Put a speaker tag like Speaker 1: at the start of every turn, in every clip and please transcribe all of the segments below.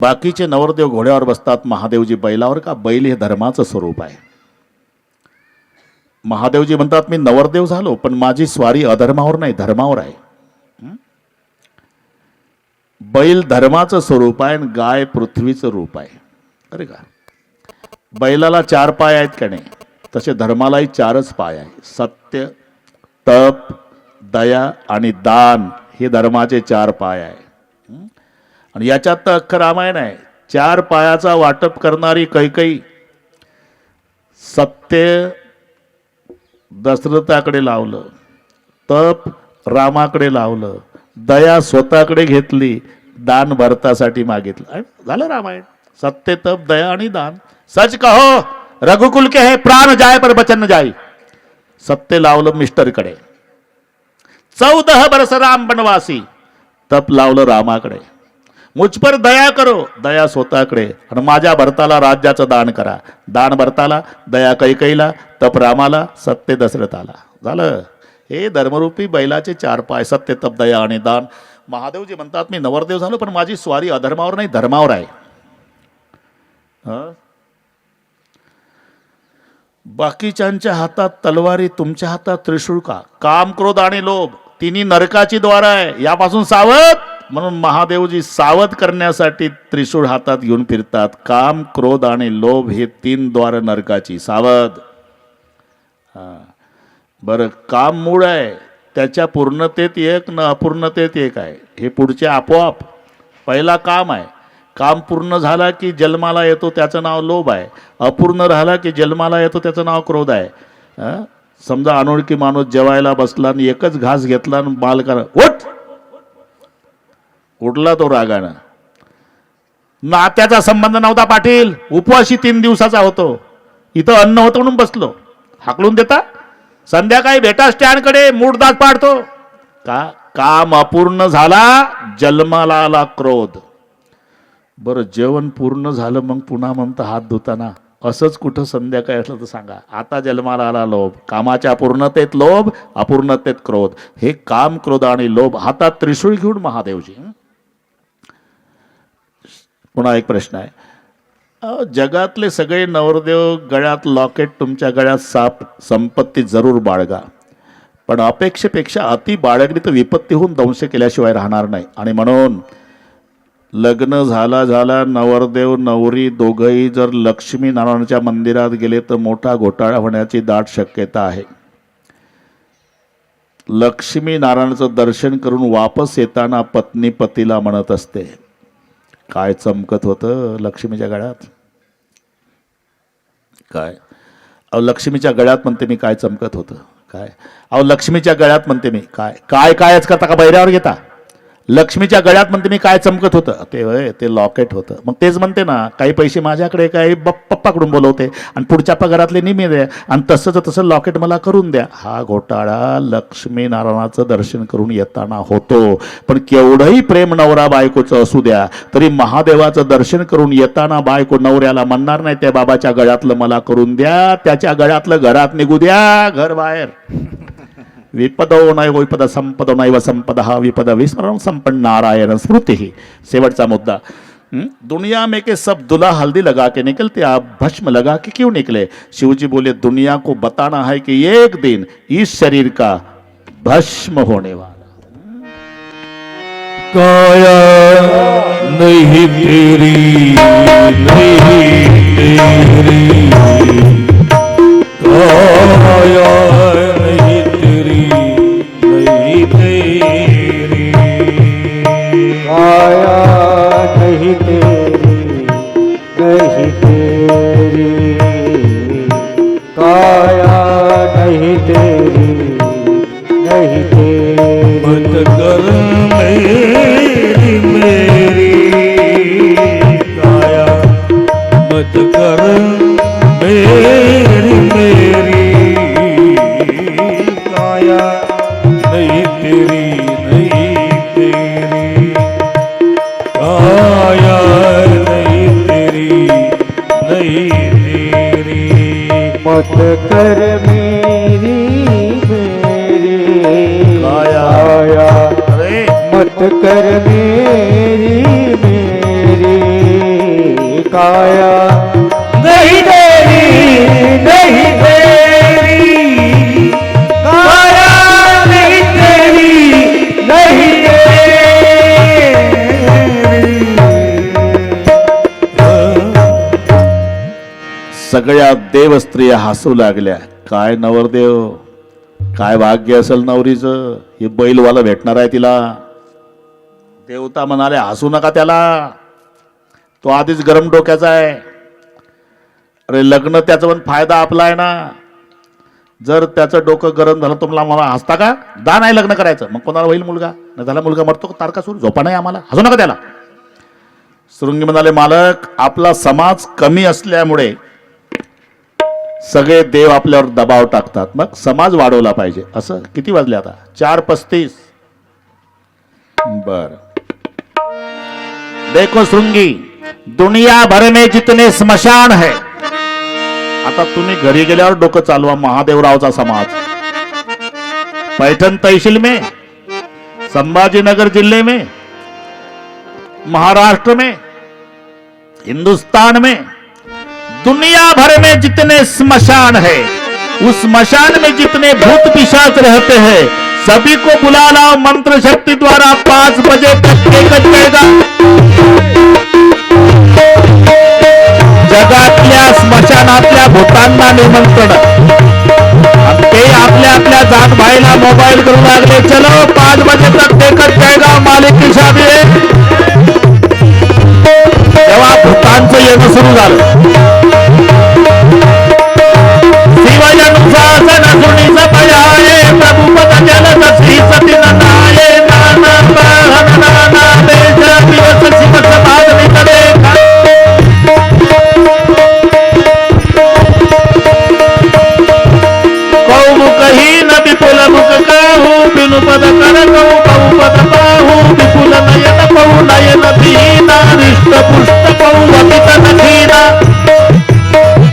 Speaker 1: बाकीचे नवरदेव घोड्यावर बसतात, महादेवजी बैलावर का? बैल हे धर्माचं स्वरूप आहे. महादेवजी म्हणतात मी नवरदेव झालो पण माझी स्वारी अधर्मावर नाही धर्मावर आहे. बैल धर्माचं स्वरूप आहे आणि गाय पृथ्वीचं रूप आहे. अरे का बैलाला 4 पाय आहेत का नाही, तसे धर्मालाही 4च पाय आहे. सत्य, तप, दया आणि दान हे धर्माचे 4 पाय आहे. आणि याच्यात तर अख्खं रामायण आहे. 4 पायाचा वाटप करणारी कैकई सत्य दशरथाकडे लावलं, तप रामाकडे लावलं, दया स्वतःकडे घेतली, दान भरतासाठी मागितलं. झालं रामायण. सत्य, तप, दया आणि दान. सच कहो रघुकुल के है प्राण जाय पर बचन न जाय. सत्य लावलं मिस्टरकडे, 14 बरस राम बनवासी. तप लावलं रामाकडे, मुझ पर दया करो, दया स्वतःकडे. आणि माझ्या भरताला राज्याचं दान करा, दान भरताला, दया कैकईला, तप रामाला, सत्य दशरथाला. झालं. हे धर्मरूपी बैलाचे 4 पाय, सत्य, तप, दया आणि दान. महादेवजी म्हणतात मी नवरदेव झालो पण माझी स्वारी अधर्मावर नाही धर्मावर आहे. बाकीच्यांच्या हातात तलवारी, तुमच्या हातात त्रिशूळ का? काम, क्रोध आणि लोभ तिन्ही नरकाची द्वार आहे, यापासून सावध. म्हणून महादेवजी सावध करण्यासाठी त्रिशूळ हातात घेऊन फिरतात. काम, क्रोध आणि लोभ हे 3 द्वार नरकाची. सावध. बरं, काम मूळ आहे, त्याच्या पूर्णतेत एक न अपूर्णतेत एक आहे. हे पुढचे आपोआप. पहिला काम आहे. काम पूर्ण झाला की जन्माला येतो त्याचं नाव लोभ आहे. अपूर्ण राहिला की जन्माला येतो त्याचं नाव क्रोध आहे. समजा अनोळखी माणूस जेवायला बसला आणि एकच घास घेतला आणि बालकाला उठ, उठला तो रागानं. नात्याचा संबंध नव्हता पाटील, उपवासी 3 दिवसाचा होतो. इथं अन्न होतं म्हणून बसलो. हाकलून देता? संध्याकाळी भेटा स्टँडकडे, मूडदात पाडतो का? काम अपूर्ण झाला, जन्माला आला क्रोध. बरं, जेवण पूर्ण झालं मग पुन्हा म्हणतं हात धुताना. असंच कुठं संध्याकाळी असलं तर सांगा. आता जन्माला आला लोभ. कामाच्या अपूर्णतेत लोभ, अपूर्णतेत क्रोध. हे काम, क्रोध आणि लोभ. हातात त्रिशूळ घेऊन महादेवजी. पुन्हा एक प्रश्न आहे. जगातले सगळे नवरदेव गळ्यात लॉकेट, तुमच्या गळ्यात साप, संपत्ती जरूर बाळगा. पण अपेक्षेपेक्षा अति बाळगली तर विपत्ती होऊन दंश केल्याशिवाय राहणार नाही. आणि म्हणून लग्न झाला नवरदेव नवरी दोघंही जर लक्ष्मी नारायणाच्या मंदिरात गेले तर मोठा घोटाळा होण्याची दाट शक्यता आहे. लक्ष्मी नारायणाचं दर्शन करून वापस येताना पत्नी पतीला म्हणत असते, काय चमकत होतं लक्ष्मीच्या गळ्यात? काय? अहो लक्ष्मीच्या गळ्यात म्हणते मी काय चमकत होतं? काय? अहो लक्ष्मीच्या गळ्यात म्हणते मी काय काय कायच करता का बैऱ्यावर घेता? लक्ष्मीच्या गळ्यात म्हणते मी काय चमकत होतं? ते लॉकेट होतं. मग तेच म्हणते ना, काही पैसे माझ्याकडे, काही पप्पाकडून बोलवते आणि पुढच्या पगारातले निम्मे द्या आणि तसं लॉकेट मला करून द्या. हा घोटाळा लक्ष्मी नारायणाचं दर्शन करून येताना होतो. पण केवढंही प्रेम नवरा बायकोचं असू द्या तरी महादेवाचं दर्शन करून येताना बायको नवऱ्याला म्हणणार नाही त्या बाबाच्या गळ्यातलं मला करून द्या, त्याच्या गळ्यातलं घरात निघू द्या, घर बाहेर. विपदो नैव विपद संपदो नैव संपद हा विपद विस्मरण संपन्न नारायण स्मृति ही. शेवटचा मुद्दा. दुनिया में के सब दुल्हा हल्दी लगा के निकलते, आप भस्म लगा के क्यों निकले? शिवजी बोले दुनिया को बताना है कि एक दिन इस शरीर का भस्म होने वाला.
Speaker 2: काया नहीं तेरी, नहीं तेरी काया नहीं तेरी, नहीं तेरी
Speaker 3: काया नहीं तेरी, नहीं तेरी काया नहीं तेरी, नहीं तेरी.
Speaker 2: मत कर मेरी मेरी काया, मत कर मेरी मेरी काया नहीं तेरी, नहीं तेरी काया नहीं तेरी, नहीं तेरी.
Speaker 3: मत कर मेरी मेरी
Speaker 1: काया.
Speaker 3: काया,
Speaker 1: अरे
Speaker 3: मत कर मेरी मेरी काया
Speaker 2: नहीं तेरी नहीं तेरी काया नहीं तेरी नहीं
Speaker 1: सगळ्या देव स्त्रिया हसू लागल्या. काय नवरदेव, काय भाग्य असेल नवरीचं, हे बैलवाला भेटणार आहे तिला. देवता म्हणाले हसू नका त्याला, तो आधीच गरम डोक्याचा आहे. अरे लग्न त्याचा पण फायदा आपला आहे ना. जर त्याचं डोकं गरम झालं तुम्हाला मला हसता का? दा नाही लग्न करायचं, मग कोणाला होईल मुलगा? नाही झाला मुलगा मरतो तारकासूर, झोपा नाही आम्हाला, हसू नका त्याला. शृंगी म्हणाले मालक, आपला समाज कमी असल्यामुळे सगळे देव आपल्यावर दबाव टाकतात, मग समाज वाढवला पाहिजे. असं किती वाजले आता? 4:35. बर देखो श्रृंगी, दुनिया भर में जितने स्मशान है, आता तुम्ही घरी गेल्यावर डोकं चालवा. महादेवरावचा समाज पैठण तहसील में, संभाजीनगर जिले में, महाराष्ट्र में, हिंदुस्तान में, दुनिया भर में जितने स्मशान है, उस स्मशान में जितने भूत पिशाच रहते हैं, सभी को बुला लाओ मंत्र शक्ति द्वारा. 5 बजे तक एकच जाएगा. जगातल्या स्मशानातल्या भूतांना निमंत्रण. ते आपल्या आपल्या जात भाईला मोबाईल करू लागले. चलो 5 बजे तक देखत जाएगा, मालिक की शादी है. तेव्हा भूतांचं येणं सुरू झालं. शिवजनुशासन सुनीस पयाये, प्रभु पद जल श्री सती ननाये, नाना बहन नाना देश दिवस शिव समाज नितरे. कौमुख ही न विपुल मुख कहू, बिनु पद कर कहू कहू पद पाहू, विपुल नयन कहू नयन दीना, हृष्ट पुष्ट कहू अमित नखीना.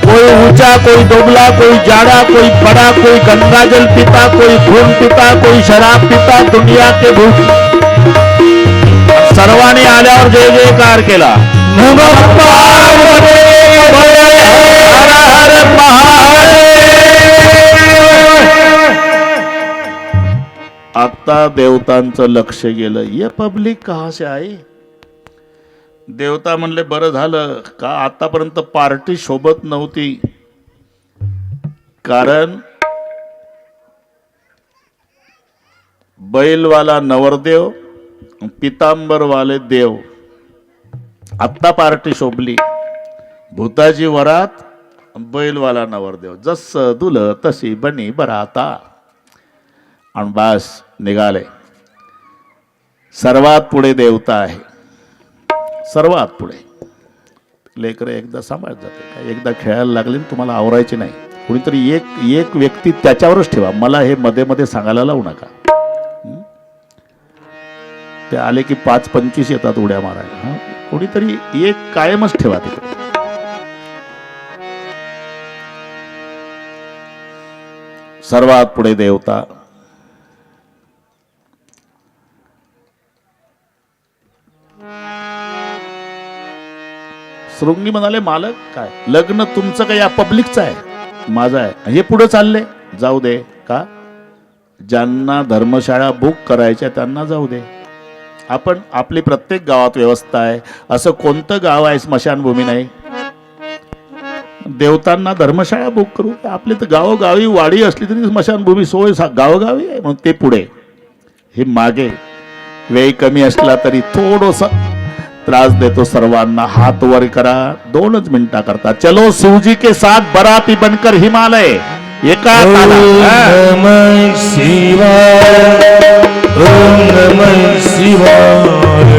Speaker 1: कोई ऊंचा, कोई दुबला, कोई जाड़ा, कोई बड़ा, कोई गंगा जल पीता, कोई खून पीता, कोई शराब पीता, दुनिया के भूत. सर्वांनी आल्यावर जय जयकार केला. नमः पार्वती हर हर महादेव. आता देवतांचं लक्ष गेलं. ये पब्लिक कहां से आई? देवता म्हणले बरं झालं का आतापर्यंत पार्टी शोभत नव्हती, कारण बैलवाला नवरदेव, पितांबरवाले देव. आत्ता पार्टी शोभली. भूताची वरात, बैलवाला नवरदेव. जसं दुलं तशी बनी बराता. आणि बास निघाले. सर्वात पुढे देवता आहे, सर्वात पुढे. लेकरं एकदा सांभाळत जाते, काय एकदा खेळायला लागले तुम्हाला आवरायचे नाही. कुणीतरी एक व्यक्ती त्याच्यावरच ठेवा, मला हे मध्ये मध्ये सांगायला लावू नका. ते आले की 5-25 येतात उड्या मारायला. कोणीतरी एक कायमच ठेवा तिकडे. सर्वात पुढे देवता. शृंगी म्हणाले मालक, काय लग्न तुमचं काय या पब्लिकचं आहे? माझं आहे. हे पुढे चालले, जाऊ दे. का ज्यांना धर्मशाळा बुक करायच्या त्यांना जाऊ दे. आपण आपली प्रत्येक गावात व्यवस्था आहे. असं कोणतं गाव आहे स्मशानभूमी नाही? देवतांना धर्मशाळा बुक करू. आपली तर गावोगावी वाडी असली तरी स्मशानभूमी सोय गावोगावी आहे. म्हणून ते पुढे, हे मागे. वेळ कमी असला तरी थोडस त्रास देतो सर्वांना. हात वर करा, 2च मिनिटा करता. चलो शिवजी के साथ बराती बनकर हिमालय. एका
Speaker 2: नमः शिवाय, ओम नमः शिवाय,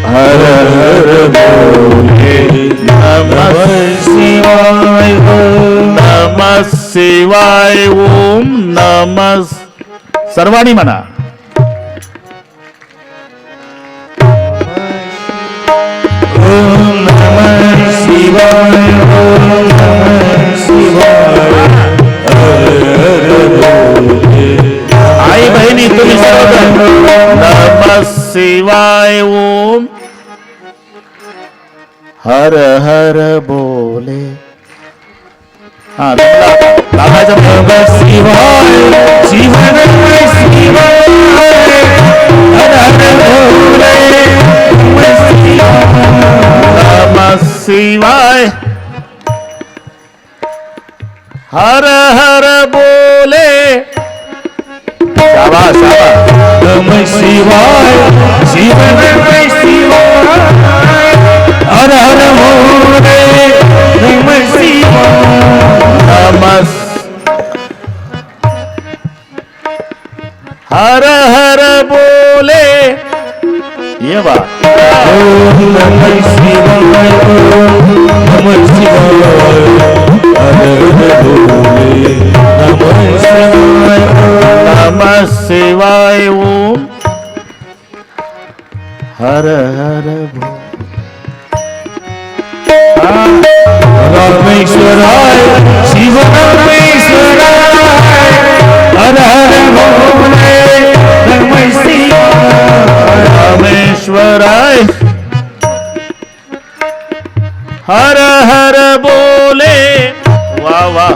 Speaker 2: हर हर भोले. नमः शिवाय,
Speaker 1: नमः शिवाय, ओम नमः. सर्वांनी म्हणा.
Speaker 2: ओम नमः शिवाय, ओम नमः शिवाय, हर हर भोले.
Speaker 1: आई बहिणी तुम्ही सर्वजण नमः शिवाय, ओम हर हर बोले हा लागायचं
Speaker 2: नमः शिवाय शिव नमः शिवाय हर हर भोले नमः शिवाय
Speaker 1: नमः शिवाय हर हर बोले शाबाश शाबाश
Speaker 2: नमः शिवाय शिव नमः शिवाय हर हर भोले नमः शिवाय
Speaker 1: नमः हर हर बोले ये बात
Speaker 2: ओम नमः शिवाय ओम नमः शिवाय हर हर भोले नमः शिवाय
Speaker 1: नमः शिवाय ओम हर हर
Speaker 2: रामेश्वराय शिव रामेश्वराय हर हर भोले नमः शिवाय
Speaker 1: रामेश्वराय हर हर बोले वाह वाह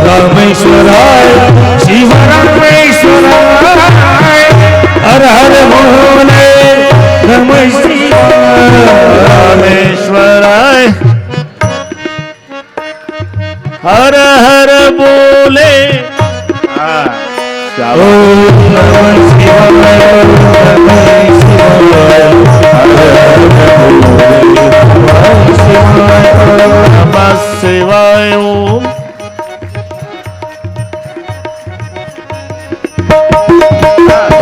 Speaker 2: रामेश्वराय शिव रामेश्वराय हर हर भोले नमः शिवाय
Speaker 1: रामेश्वराय हर हर बोले हाँ, शाबाश।
Speaker 2: ओम नमः शिवाय नमः शिवाय हर हर भोले नमः शिवाय
Speaker 1: नमः शिवाय ओम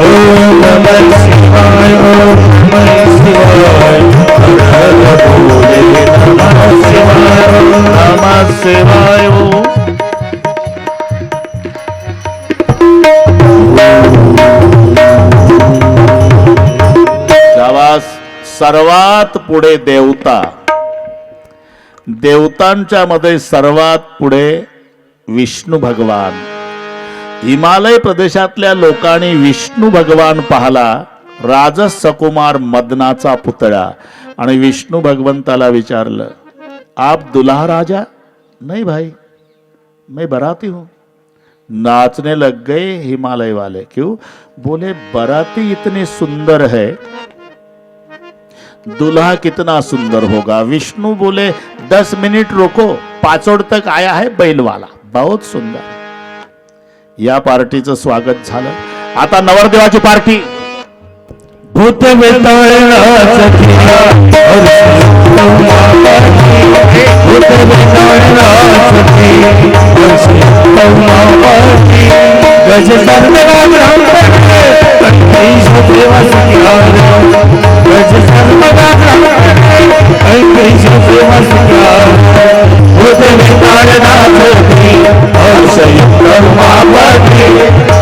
Speaker 2: ओम नमः शिवाय ओम नमः शिवाय हर हर भोले नमः शिवाय
Speaker 1: नमः शिवाय ओम शाबास सर्वात पुढे देवता देवतांच्या मध्ये सर्वात पुढे विष्णू भगवान हिमालय प्रदेशातल्या लोकांनी विष्णू भगवान पाहला राजस सकुमार मदनाचा पुतळा आणि विष्णु भगवंताला विचारलं आप दुल्हा राजा नहीं भाई मैं बराती हूं नाचने लग गए हिमालय वाले क्यों बोले बराती इतनी सुंदर है दुल्हा कितना सुंदर होगा विष्णु बोले 10 मिनट रोको पाचोड तक आया है बैल वाला बहुत सुंदर या पार्टीचं स्वागत झालं आता नवरदेवाची पार्टी
Speaker 2: भूत बेताळाची भूत बेताळाची गज सर्वगा गज सर्वगा भूत बेताळाची और संयुक्त उमापती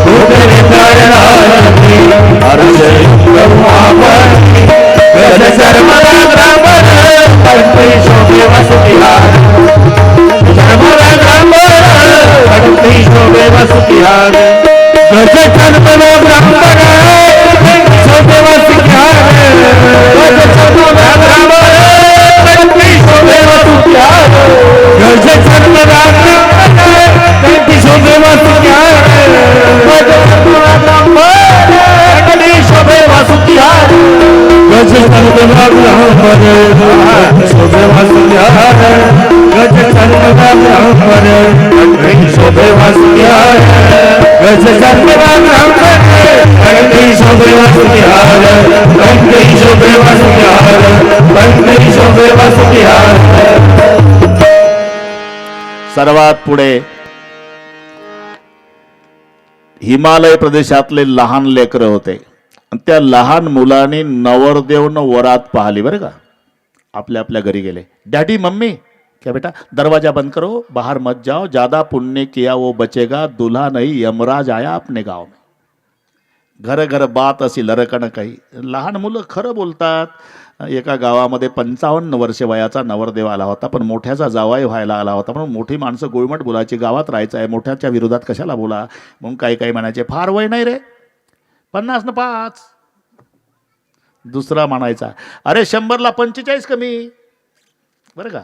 Speaker 2: भूत बेताळाची और संयुक्त उमापती गज सर्वगा ब्राह्मण कंठी शोभे वसुतिहार सर्वगा ब्राह्मण कंठी शोभे वसुतिहार गज सर्वगा ब्राह्मण शोभे वसुतिहार गज सर्वगा ब्राह्मण कंठी शोभे वसुतिहार गज सर्वगा ब्राह्मण कंठी शोभे वसुतिहार गज सर्वगा ब्राह्मण कंठी शोभे वसुतिहार गज सर्वगा ब्राह्मण शोभे वसुतिहार गज सर्वगा ब्राह्मण कंठी शोभे वसुतिहार गज सर्वगा ब्राह्मण कंठी शोभे वसुतिहार कंठी शोभे वसुतिहार कंठी शोभे वसुतिहार
Speaker 1: सर्वात पुढे हिमालय प्रदेशातले लहान लेकरं होते आणि त्या लहान मुलांनी नवरदेवनं वरात पाहिली बरं का आपल्या आपल्या घरी गेले डॅडी मम्मी क्या बेटा दरवाजा बंद करो बाहर मत जाओ ज्यादा पुण्य किया वो बचेगा दूल्हा नहीं यमराज आया अपने गाव में घर घर बात अशी लरकण काही लहान मुलं खरं बोलतात एका गावामध्ये 55 वर्ष वयाचा नवरदेव आला होता पण मोठ्याचा जावाई व्हायला आला होता म्हणून मोठी माणसं गोळमट बोलायची गावात राहायचं आहे मोठ्याच्या विरोधात कशाला बोला म्हणून काही काही म्हणायचे फार वय नाही रे 50 न 5 दुसरा म्हणायचा अरे 100ला 45 कमी, बरं का.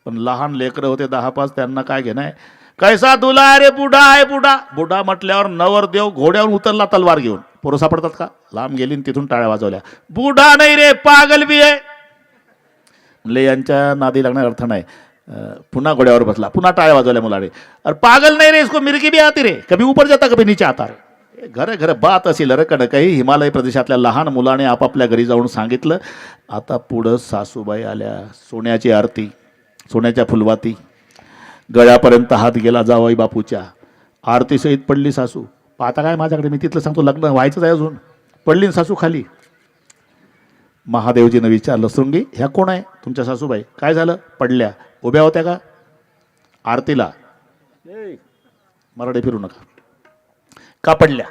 Speaker 1: पण लहान लेकरं होते 10-5, त्यांना काय घेणं आहे. कैसा दुला रे बुढा आहे बुढा. बुढा म्हटल्यावर नवरदेव घोड्यावर उतरला तलवार घेऊन. पोरं सापडतात का. लांब गेली आणि तिथून टाळ्या वाजवल्या. बुढा नाही रे पागल बी आहे. म्हणले यांच्या नादी लागण्याचा अर्थ नाही. पुन्हा घोड्यावर बसला, पुन्हा टाळ्या वाजवल्या मुलाने. अरे पागल नाही रे, इसको मिर्गी भी आती रे, कभी ऊपर जाता कभी नीचे आता रे. घरे घरे बात असेल रकड काही. हिमालय प्रदेशातल्या लहान मुलाने आपापल्या घरी जाऊन सांगितलं. आता पुढं सासूबाई आल्या. सोन्याची आरती, सोन्याच्या फुलवाती, गळ्यापर्यंत हात गेला जावई बापूच्या. आरती सहित पडली सासू. पाहता काय माझ्याकडे, मी तिथलं सांगतो लग्न व्हायचंच आहे अजून. पडली सासू खाली. महादेवजीनं विचारलं शृंगी ह्या कोण आहे. तुमच्या सासूबाई. काय झालं. पडल्या. उभ्या होत्या का आरतीला. मराठी फिरू नका. का पडल्या.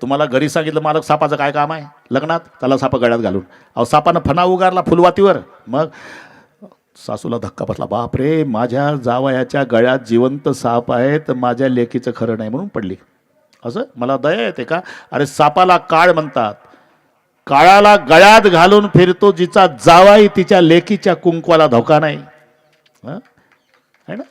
Speaker 1: तुम्हाला घरी सांगितलं मालक सापाचं काय काम आहे लग्नात, त्याला साप गळ्यात घालून. अहो सापानं फणा उगारला फुलवातीवर. मग सासूला धक्का बसला. बाप रे, माझ्या जावयाच्या गळ्यात जिवंत साप आहे तर माझ्या लेकीचं खरं नाही म्हणून पडली. असं मला दया येते का. अरे सापाला काळ म्हणतात. काळाला गळ्यात घालून फिरतो जिचा जावाई, तिच्या लेकीच्या कुंकवाला धोका नाही. है ना.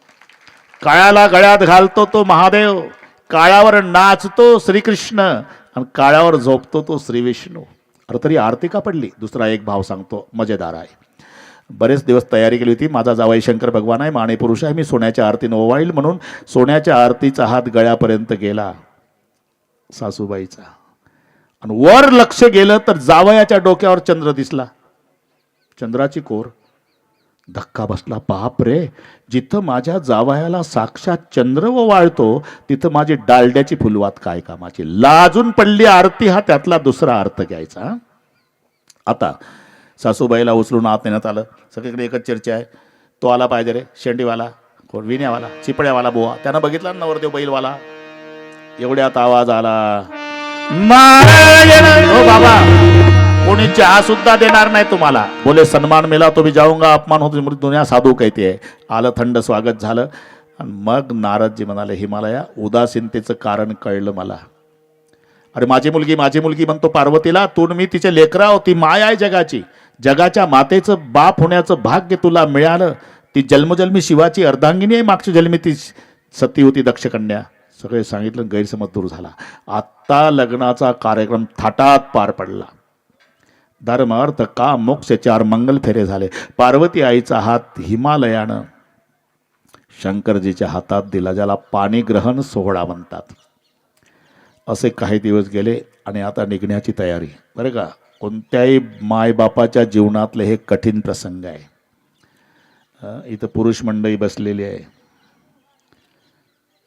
Speaker 1: काळाला गळ्यात घालतो तो महादेव, काळावर नाचतो श्रीकृष्ण आणि काळावर झोपतो तो श्री विष्णू. अरे तरी आरती का पडली. दुसरा एक भाव सांगतो मजेदार आहे. बरेच दिवस तयारी केली होती. माझा जावाई शंकर भगवान आहे, माने पुरुष आहे, मी सोन्याच्या आरतीनं ओवाळील म्हणून सोन्याच्या आरतीचा हात गळ्यापर्यंत गेला सासूबाईचा. आणि वर लक्ष गेलं तर जावयाच्या डोक्यावर चंद्र दिसला. चंद्राची कोर. धक्का बसला. बाप रे, जिथं माझ्या जावयाला साक्षात चंद्र ओवाळतो तिथं माझी डालड्याची फुलवात काय कामाची. लाजून पडली आरती. हा त्यातला दुसरा अर्थ घ्यायचा. आता सासूबाईला उचलून आत नेण्यात आलं. सगळीकडे एकच चर्चा आहे. तो आला पाहिजे रे, शेंडीवाला, कोण विण्यावाला, चिपड्यावाला बुवा. त्यानं बघितला नवरदेव बैलवाला. एवढ्यात आवाज आला. हो बाबा, कोणी चहा सुद्धा देणार नाही तुम्हाला. बोले सन्मान मिला तो भी जाऊंगा, अपमान होतो दुनिया साधू कहते आहे. आलं, थंड स्वागत झालं. आणि मग नारदजी म्हणाले हिमालया, उदासीनतेचं कारण कळलं मला. अरे माझी मुलगी म्हणतो पार्वतीला. तू मी तिचे लेकरा होती, माय आहे जगाची. जगाच्या मातेचं बाप होण्याचं भाग्य तुला मिळालं. ती जन्मजन्मी शिवाची अर्धांगिनी आहे. मागच्या जन्मी ती सती होती, दक्षकन्या. सगळे सांगितलं, गैरसमज दूर झाला. आत्ता लग्नाचा कार्यक्रम थाटात पार पडला. धर्म अर्थ काम मोक्ष 4 मंगल फेरे झाले. पार्वती आईचा हात हिमालयानं शंकरजीच्या हातात दिला, ज्याला पाणीग्रहण सोहळा म्हणतात. असे काही दिवस गेले आणि आता निघण्याची तयारी. बरं का, कोणत्याही मायबापाच्या जीवनातले हे कठीण प्रसंग आहे. इथं पुरुष मंडळी बसलेली आहे.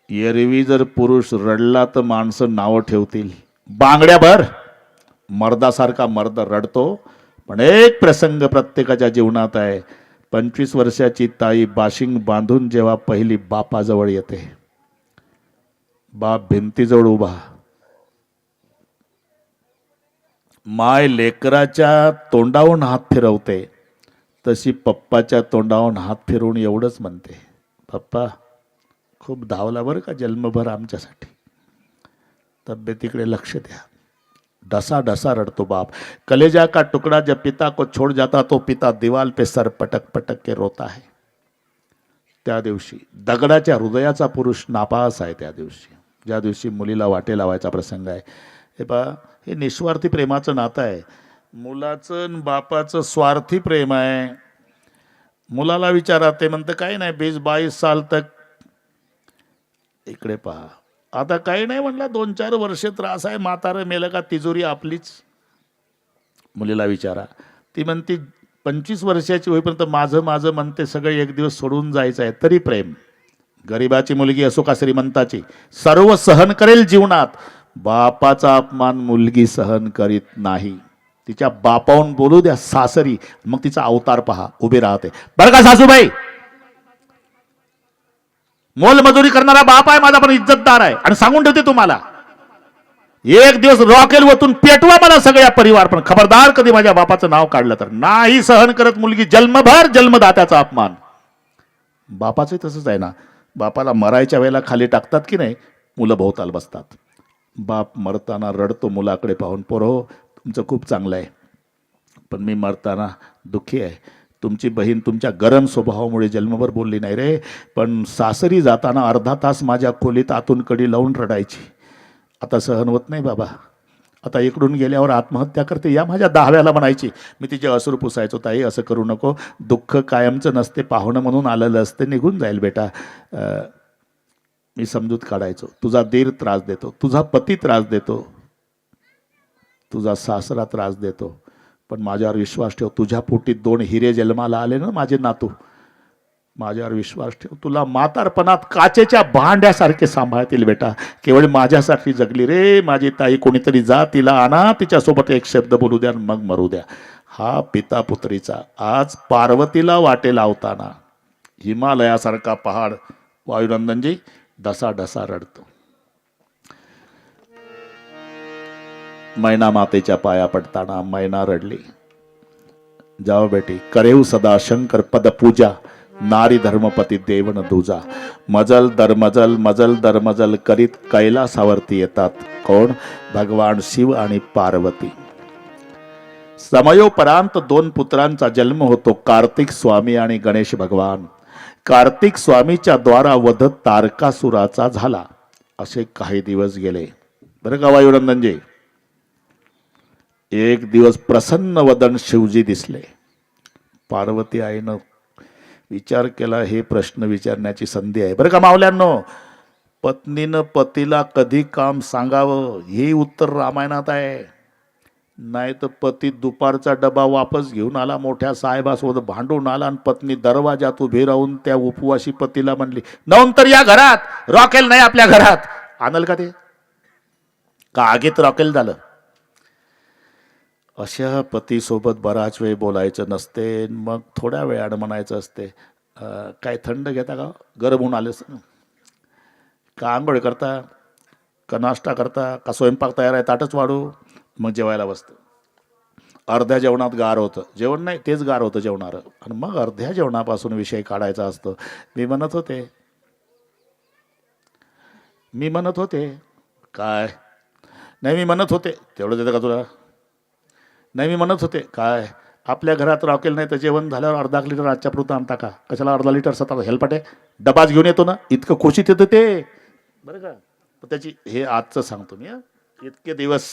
Speaker 1: एरवी जर पुरुष रडला तर माणसं नावं ठेवतील बांगड्याभर. मर्दासारखा मर्द रडतो. पण एक प्रसंग प्रत्येकाच्या जीवनात आहे. 25 वर्षाची ताई बाशिंग बांधून जेव्हा पहिली बापाजवळ येते, बाप भिंतीजवळ उभा, माय लेकराच्या तोंडावरून हात फिरवते, तशी पप्पाच्या तोंडावरून हात फिरवून एवढंच म्हणते, पप्पा खूप धावला बरं का जन्मभर आमच्यासाठी, तब्येतीकडे लक्ष द्या. डसा डसा रडतो बाप. कलेजा का टुकड़ा जब पिता को छोड़ जाता तो पिता दीवाल पे सर पटक पटक के रोता है. त्या दिवशी दगडाच्या हृदयाचा पुरुष नापास आहे. त्या दिवशी, ज्या दिवशी मुलीला वाटे लावायचा प्रसंग आहे. हे पहा, हे निस्वार्थी प्रेमाचं नातं आहे. मुलाचं आणि बापाचं स्वार्थी प्रेम आहे. मुलाला विचारा, ते म्हणतं काही नाही 20-22 साल तक. इकडे पहा, आता काही नाही म्हणला, 2-4 वर्ष त्रास आहे, म्हातारं मेलं का तिजोरी आपलीच. मुलीला विचारा, ती म्हणते 25 वर्षाची होईपर्यंत माझं माझं म्हणते, सगळे एक दिवस सोडून जायचं आहे, तरी प्रेम. गरिबाची मुलगी असो का श्रीमंताची, सर्व सहन करेल जीवनात. बापाचा अपमान मुलगी सहन करीत नाही. तिच्या बापाहून बोलू द्या सासरी, मग तिचा अवतार पहा, उभे राहते. बरं का सासूबाई, मोलमजुरी करणारा बाप आहे माझा, पण इज्जतदार आहे. आणि सांगून ठेवते तुम्हाला, एक दिवस रॉकेल वतून पेटवा मला सगळ्या परिवार, पण खबरदार कधी माझ्या बापाचं नाव काढलं तर नाही सहन करत मुलगी. जन्मभर जन्मदात्याचा अपमान. बापाचं तसंच आहे ना. बापाला मरायच्या वेळेला खाली टाकतात की नाही, मुलं भोवताल बसतात. बाप मरताना रडतो मुलाकडे पाहून, पोरो तुमचं खूप चांगलं आहे, पण मी मरताना दुःखी आहे. तुमची बहीण तुमच्या गरम स्वभावामुळे जन्मभर बोलली नाही रे, पण सासरी जाताना अर्धा तास माझ्या खोलीत आतून कडी लावून रडायची. आता सहन होत नाही बाबा. आता इकडून गेल्यावर आत्महत्या करते या माझ्या दहाव्याला म्हणायची. मी तिचे अश्रू पुसायचो, ताई असं करू नको, दुःख कायमचं नसते, पाहुणं म्हणून आलेलं असते, निघून जाईल बेटा. मी समजूत काढायचो. तुझा दीर त्रास देतो, तुझा पती त्रास देतो, तुझा सासरा त्रास देतो, पण माझ्यावर विश्वास ठेव. तुझ्या पोटी 2 हिरे जन्माला आले ना माझे नातू, माझ्यावर विश्वास ठेव. तुला म्हातारपणात काचेच्या भांड्यासारखे सांभाळतील बेटा. केवळ माझ्यासाठी जगली रे माझी ताई. कोणीतरी जा, तिला आणा, तिच्यासोबत एक शब्द बोलू द्या, मग मरू द्या. हा पिता पुत्रीचा आज पार्वतीला वाटे लावताना हिमालयासारखा पहाड वायुनंदनजी ढसा ढसा रडतो. मैना मातेच्या पाया पडताना मैना रडली. जाओ बेटी, करेऊ सदा शंकर पद पूजा, नारी धर्मपती देवन दूजा. मजल दर मजल, मजल दर मजल करीत कैलासावरती येतात. कोण? भगवान शिव आणि पार्वती. समयोपरांत 2 पुत्रांचा जन्म होतो, कार्तिक स्वामी आणि गणेश भगवान. कार्तिक स्वामीच्या द्वारा वध तारकासुराचा झाला. असे काही दिवस गेले बरं का वायुनंदनजी. एक दिवस प्रसन्न वदन शिवजी दिसले. पार्वती आईनं विचार केला, हे प्रश्न विचारण्याची संधी आहे बरं का मावल्यांनो. पत्नीनं पतीला कधी काम सांगावं हे उत्तर रामायणात आहे. नाही तर पती दुपारचा डबा वापस घेऊन आला, मोठ्या साहेबासोबत भांडून आला, आणि पत्नी दरवाजात उभी राहून त्या उपवासी पतीला म्हणली, नंतर या घरात रॉकेल नाही आपल्या घरात. आणल का ते? का आगीत रॉकेल झालं? अशा पतीसोबत बराच वेळ बोलायचं नसते. मग थोड्या वेळानं म्हणायचं असते, काय थंड घेता का? गरम होऊन आलेस का? आंघोळ करता का? नाश्ता करता का? स्वयंपाक तयार आहे, ताटच वाढू. मग जेवायला बसतं. अर्ध्या जेवणात गार होतं, जेवण नाही तेच गार होतं जेवणारं, आणि मग अर्ध्या जेवणापासून विषय काढायचा असतो. मी म्हणत होते काय? नाही मी म्हणत होते. तेवढं देतं का तुला? नाही मी म्हणत होते काय? आपल्या घरात रॉकेल नाही तर जेवण झाल्यावर अर्धा लिटर आजच्या पुरतं आणता का? कशाला अर्धा लिटर? सतत हेल्पट आहे, डबाच घेऊन येतो ना. इतकं खुशीत येतं ते बरं का. त्याची हे आजचं सांगतो मी. इतके दिवस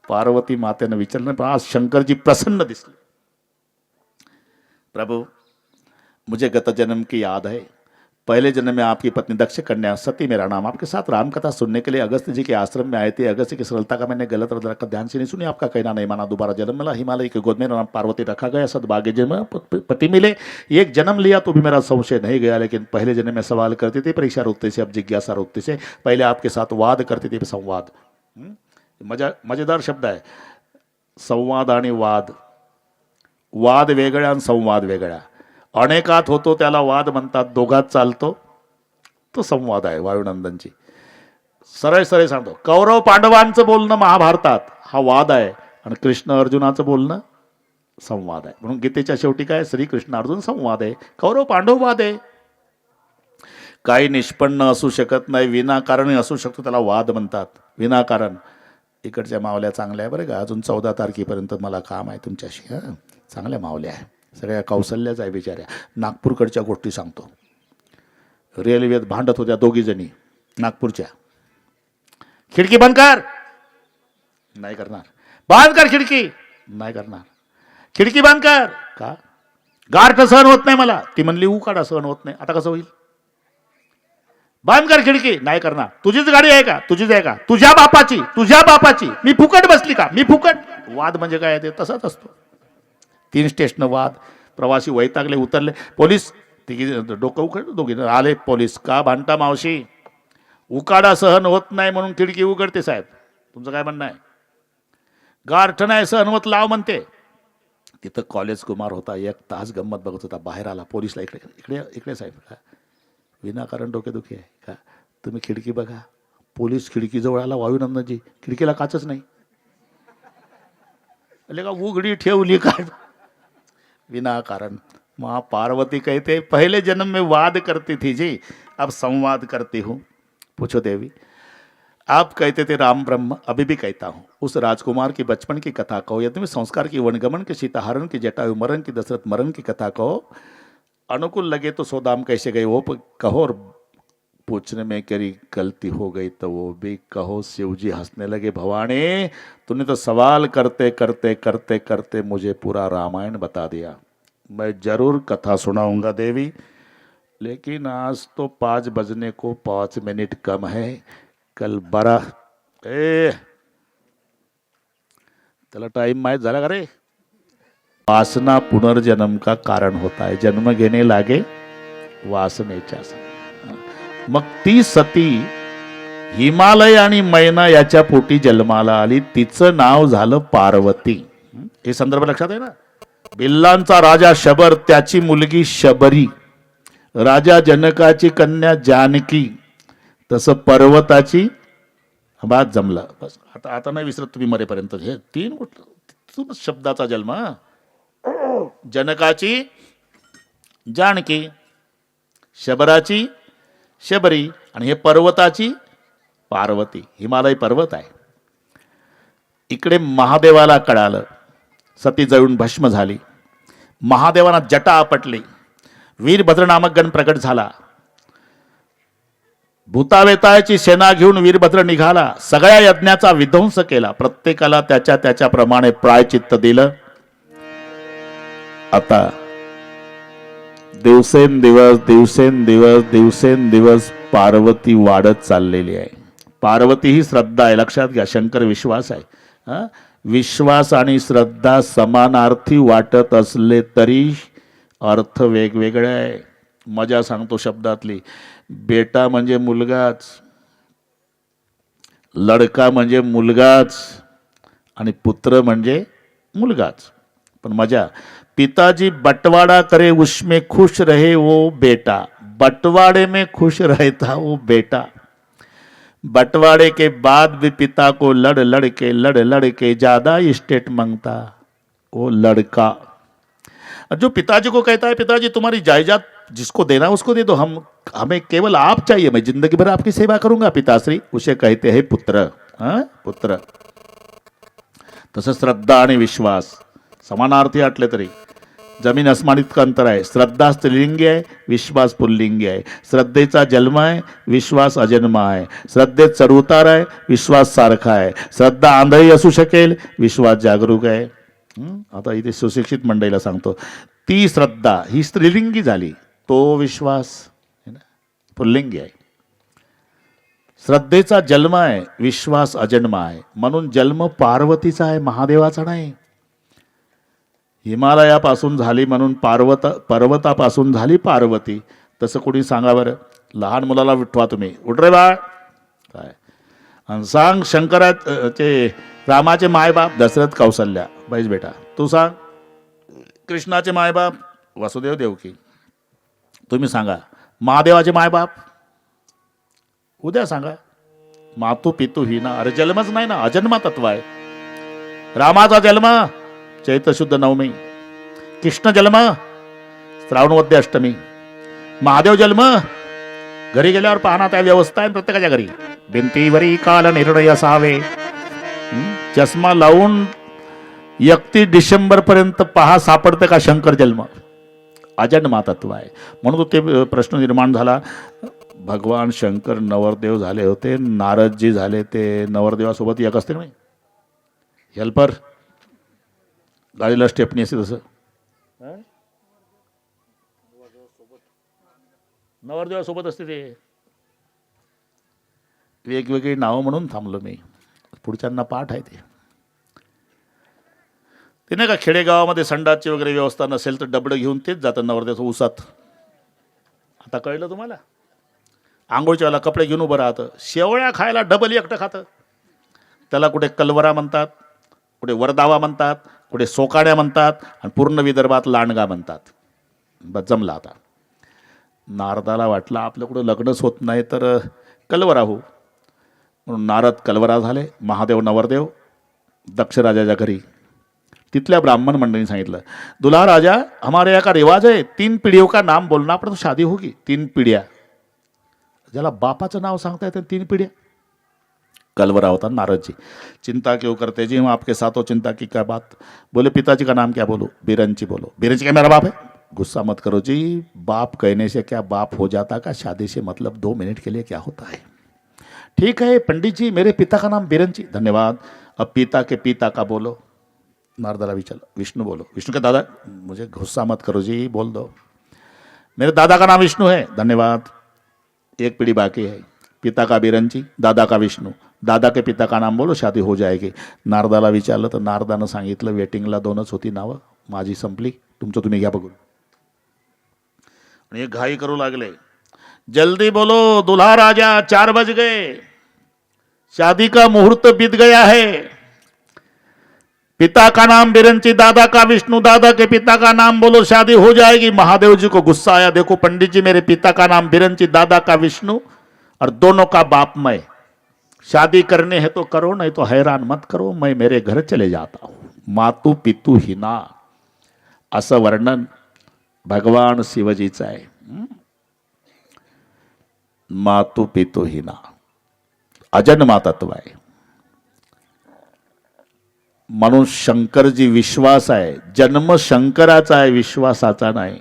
Speaker 1: पार्वती मातेनं विचारलं, पण आज शंकरजी प्रसन्न दिसले. प्रभु, मुझे गत जन्म की याद है. पहले जन्म में आपकी पत्नी दक्ष कन्या सती मेरा नाम. आपके साथ राम कथा सुनने के लिए अगस्त जी के आश्रम में आए थे. अगस्त की सरलता का मैंने गलत रखा, ध्यान से नहीं सुनी. आपका कहना नहीं माना. दोबारा जन्म मिला, हिमालय की गोद में नाम पार्वती रखा गया. सदभाग्य जन्म पति मिले. एक जन्म लिया तो भी मेरा संशय नहीं गया, लेकिन पहले जन्म में सवाल करते थे परीक्षा रोकते से, अब जिज्ञासा रोकते से. पहले आपके साथ वाद करते थे, संवाद. मजेदार शब्द आहे संवाद आणि वाद. वाद वेगळा आणि संवाद वेगळा. अनेकात होतो त्याला वाद म्हणतात, दोघात चालतो तो संवाद आहे. वायुनंदनची सरळ सरळ सांगतो, कौरव पांडवांचं बोलणं महाभारतात हा वाद आहे, आणि कृष्ण अर्जुनाचं बोलणं संवाद आहे. म्हणून गीतेच्या शेवटी काय? श्रीकृष्ण अर्जुन संवाद आहे, कौरव पांडव वाद आहे. काही निष्पन्न असू शकत नाही, विनाकारण असू शकतो, त्याला वाद म्हणतात. विनाकारण. इकडच्या मावल्या चांगल्या आहे बरं का. अजून 14 तारखेपर्यंत मला काम आहे तुमच्याशी. हां, चांगल्या मावल्या आहे, सगळ्या कौशल्याच आहे बिचाऱ्या. नागपूरकडच्या गोष्टी सांगतो. रेल्वेत भांडत होत्या 2 जणी नागपूरच्या. खिडकी बंद कर, नाही करणार. बंद कर खिडकी, नाही करणार. खिडकी बंद कर. का? गारठ सहन होत नाही मला. ती म्हणली उकाडा सहन होत नाही. आता कसं होईल? बंद कर खिडकी, नाही करणार. तुझीच गाडी आहे का? तुझीच आहे का? तुझ्या बापाची, तुझ्या बापाची. मी फुकट बसली का? मी फुकट. वाद म्हणजे काय ते तसाच असतो. 3 स्टेशन वाद. प्रवासी वैतागले, उतरले. पोलीस तिघी डोकं उघड, दोघी आले पोलीस. का भांडता मावशी? उकाडा सहन होत नाही म्हणून खिडकी उघडते साहेब. तुमचं काय म्हणणं आहे? गारठ नाही सहन होत, लाव म्हणते. तिथं कॉलेज कुमार होता, 1 तास गंमत बघत होता. बाहेर आला पोलीसला, इकडे इकडे इकडे साहेब, विनाकारण डोकेदुखी आहे का? तुम्ही खिडकी बघा. पोलीस खिडकीजवळ आला. वायुनंदनजी, खिडकीला काचच नाही. अरे का उघडी ठेवली काय? विनाकारण. माँ पार्वती कहते, पहले जन्म में वाद करती थी जी, अब संवाद करती हूँ. पूछो देवी. आप कहते थे राम ब्रह्म, अभी भी कहता हूँ। उस राजकुमार की बचपन की कथा कहो, यदि में संस्कार की वनगमन की, सीताहरण की, जटायु मरण की, दशरथ मरण की कथा कहो। अनुकूल लगे तो सौदाम कैसे गए वो कहो, और पूछने में करी गलती हो गई तो वो भी कहो। शिव जी हंसने लगे, भवानी तूने तो सवाल करते करते करते करते मुझे पूरा रामायण बता दिया। मैं जरूर कथा सुनाऊंगा देवी, लेकिन आज तो 5 बजने को 5 मिनट कम है। कल 12 त्याला टाइम माहीत झाला का रे? वासना पुनर्जन्म का कारण होता है, जन्म घेणे लागे वासनेच्या संग। मग ती सती हिमालय आणि मैना याच्या पोटी जन्माला आली, तिचं नाव झालं पार्वती। हे संदर्भ लक्षात आहे ना? बिल्लांचा राजा शबर, त्याची मुलगी शबरी, राजा जनकाची कन्या जानकी, तसं पर्वताची बात जमलं। बस आता आता नाही विसरत तुम्ही मरेपर्यंत। हे 3 कुठलं शब्दाचा जन्म। जनकाची जानकी, शबराची शबरी, आणि हे पर्वताची पार्वती। हिमालय पर्वत आहे। इकडे महादेवाला कळालं, सती जळून भस्म झाली। महादेवाला जटा आपटली, वीरभद्र नामक गण प्रकट झाला। भूतावेताळाची सेना घेऊन वीरभद्र निघाला, सगळ्या यज्ञाचा विध्वंस केला, प्रत्येकाला त्याच्या त्याच्याप्रमाणे प्रायचित्त दिलं। आता दिवसेंदिवस दिवसेंदिवस दिवसेंदिवस पार्वती वाढत चाललेली आहे। पार्वती ही श्रद्धा आहे, लक्षात घ्या। शंकर विश्वास आहे। विश्वास आणि श्रद्धा समानार्थी वाटत असले तरी अर्थ वेगवेगळे आहे। मजा सांगतो शब्दातली। बेटा म्हणजे मुलगाच, लडका म्हणजे मुलगाच, आणि पुत्र म्हणजे मुलगाच। पण मजा, पिताजी बंटवारा करे उसमें खुश रहे वो बेटा, बंटवारे में खुश रहता वो बेटा। बंटवारे के बाद भी पिता को लड़ लड़ के ज्यादा स्टेट मांगता वो लड़का। जो पिताजी को कहता है, पिताजी तुम्हारी जायदाद जिसको देना उसको दे दो, हमें केवल आप चाहिए, मैं जिंदगी भर आपकी सेवा करूंगा पिताश्री, उसे कहते हैं पुत्र। पुत्र। तसं श्रद्धा आणि विश्वास समानार्थी वाटले तरी जमीन अस्मान इतकं अंतर आहे। श्रद्धा स्त्रीलिंगी आहे, विश्वास पुल्लिंगी आहे। श्रद्धेचा जन्म आहे, विश्वास अजन्म आहे। श्रद्धेत चढउतार आहे, विश्वास सारखा आहे। श्रद्धा आंधळी असू शकेल, विश्वास जागरूक आहे। आता इथे सुशिक्षित मंडळीला सांगतो, ती श्रद्धा ही स्त्रीलिंगी झाली, तो विश्वास पुल्लिंगी आहे। श्रद्धेचा जन्म आहे, विश्वास अजन्म आहे, म्हणून जन्म पार्वतीचा आहे, महादेवाचा नाही। हिमालयापासून झाली म्हणून पर्वतापासून झाली पार्वती, तसं कोणी सांगा बरं? लहान मुलाला विठवा तुम्ही, उठ रे बाळ काय, आणि सांग शंकराचे रामाचे मायबाप दशरथ कौशल्या, बैस बेटा तू सांग। कृष्णाचे मायबाप वसुदेव देवकी, तुम्ही सांगा। महादेवाचे मायबाप उद्या सांगा। मातू पितू ही ना, अरे जन्मच नाही ना, अजन्मा तत्व आहे। रामाचा जन्म चैत्र शुद्ध नवमी, कृष्ण जन्म श्रावणवद्य अष्टमी, महादेव जन्म घरी गेल्यावर पाहना त्या व्यवस्था आहे प्रत्येकाच्या घरी। भिंतीवरी काल निर्णय असावे, चष्मा लावून 31 डिसेंबर पर्यंत पहा सापडतं का शंकर जन्म? अजन्मा तत्व आहे। म्हणून ते प्रश्न निर्माण झाला, भगवान शंकर नवरदेव झाले होते, नारदजी झाले ते नवरदेवासोबत एक असते नाही हेल्पर, गाडीला स्टेपनी असते तसं नवरदेवासोबत असते ते। वेगवेगळी नावं म्हणून थांबलो मी, पुढच्यांना पाठ आहे ते नाही का। खेडेगावामध्ये संडासची वगैरे व्यवस्था नसेल तर डबडं घेऊन तेच जातं नवरदेवाचं उसात। आता कळलं तुम्हाला? आंघोळच्या वेळेला कपडे घेऊन उभं राहतं, शेवळ्या खायला डबल एकटं खातं। त्याला कुठे कलवरा म्हणतात, कुठे वरदावा म्हणतात, कुठे सोकाड्या म्हणतात, आणि पूर्ण विदर्भात लांडगा म्हणतात। बस जमला आता। नारदाला वाटलं आपलं कुठं लग्नच होत नाही तर कलवरा हो, म्हणून नारद कलवरा झाले। महादेव नवरदेव दक्ष राजाच्या घरी। तिथल्या ब्राह्मण मंडळीने सांगितलं, दुल्हा राजा हमारे यहाँ का रिवाज है, 3 पीढ़ियों का नाम बोलना पड़ता तो शादी होगी। 3 पिढ्या, ज्याला बापाचं नाव सांगता येतं 3 पिढ्या, कलवरा होता नारद जी। चिंता क्यों करते जी, हम आपके साथ हो, चिंता की क्या बात। बोले पिताजी का नाम क्या बोलो, बिरंची बोलो। बिरंची क्या मेरा बाप है? गुस्सा मत करो जी, बाप कहने से क्या बाप हो जाता का? शादी से मतलब 2 मिनट के लिए क्या होता है। ठीक है पंडित जी, मेरे पिता का नाम बिरंची। धन्यवाद। अब पिता के पिता का बोलो। नारदाला विचल विष्णु बोलो। विष्णु के दादा, मुझे गुस्सा मत करो जी, बोल दो। मेरे दादा का नाम विष्णु है। धन्यवाद। एक पीढ़ी बाकी है। पिता का बिरंची, दादा का विष्णू। दादा के पिता का नाम बोलो, शादी हो जाएगी। नारदाला विचारलं तर नारदानं सांगितलं वेटिंगला 2च होती नावं, माझी संपली, तुमचं तुम्ही घ्या बघून। आणि घाई करू लागले, जल्दी बोलो दुल्हा राजा, 4 बज गए, शादी का मुहूर्त बीत गया है। पिता का नाम बिरंची, दादा का विष्णु, दादा के पिता का नाम बोलो, शादी हो जाएगी। महादेव जी को गुस्सा आया, देखो पंडित जी, मेरे पिता का नाम बिरंची, दादा का विष्णु और दोनों का बाप मैं। शादी करने है तो करो, नहीं तो हैरान मत करो, मैं मेरे घर चले जाता हूं। मातू पितू हिना, असं वर्णन भगवान शिवजीचं आहे। मातू पितू हिना अजन्मा तत्व आहे, म्हणून शंकरजी विश्वास आहे, जन्म शंकराचा आहे, विश्वासाचा नाही।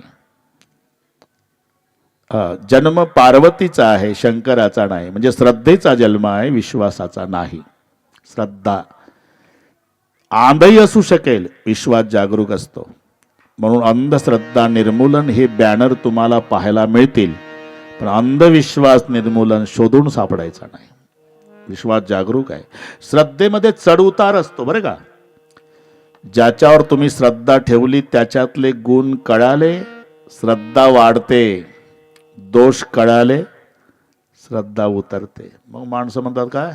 Speaker 1: जन्म पार्वतीचा आहे, शंकराचा नाही, म्हणजे श्रद्धेचा जन्म आहे, विश्वासाचा नाही। श्रद्धा आंधही असू शकेल, विश्वास जागरूक असतो। म्हणून अंधश्रद्धा निर्मूलन हे बॅनर तुम्हाला पाहायला मिळतील, पण अंधविश्वास निर्मूलन शोधून सापडायचा नाही। विश्वास जागरूक आहे, श्रद्धेमध्ये चढ उतार असतो बरं का। ज्याच्यावर तुम्ही श्रद्धा ठेवली त्याच्यातले गुण कळाले, श्रद्धा वाढते, दोष कळाले, श्रद्धा उतरते। मग माणसं म्हणतात काय,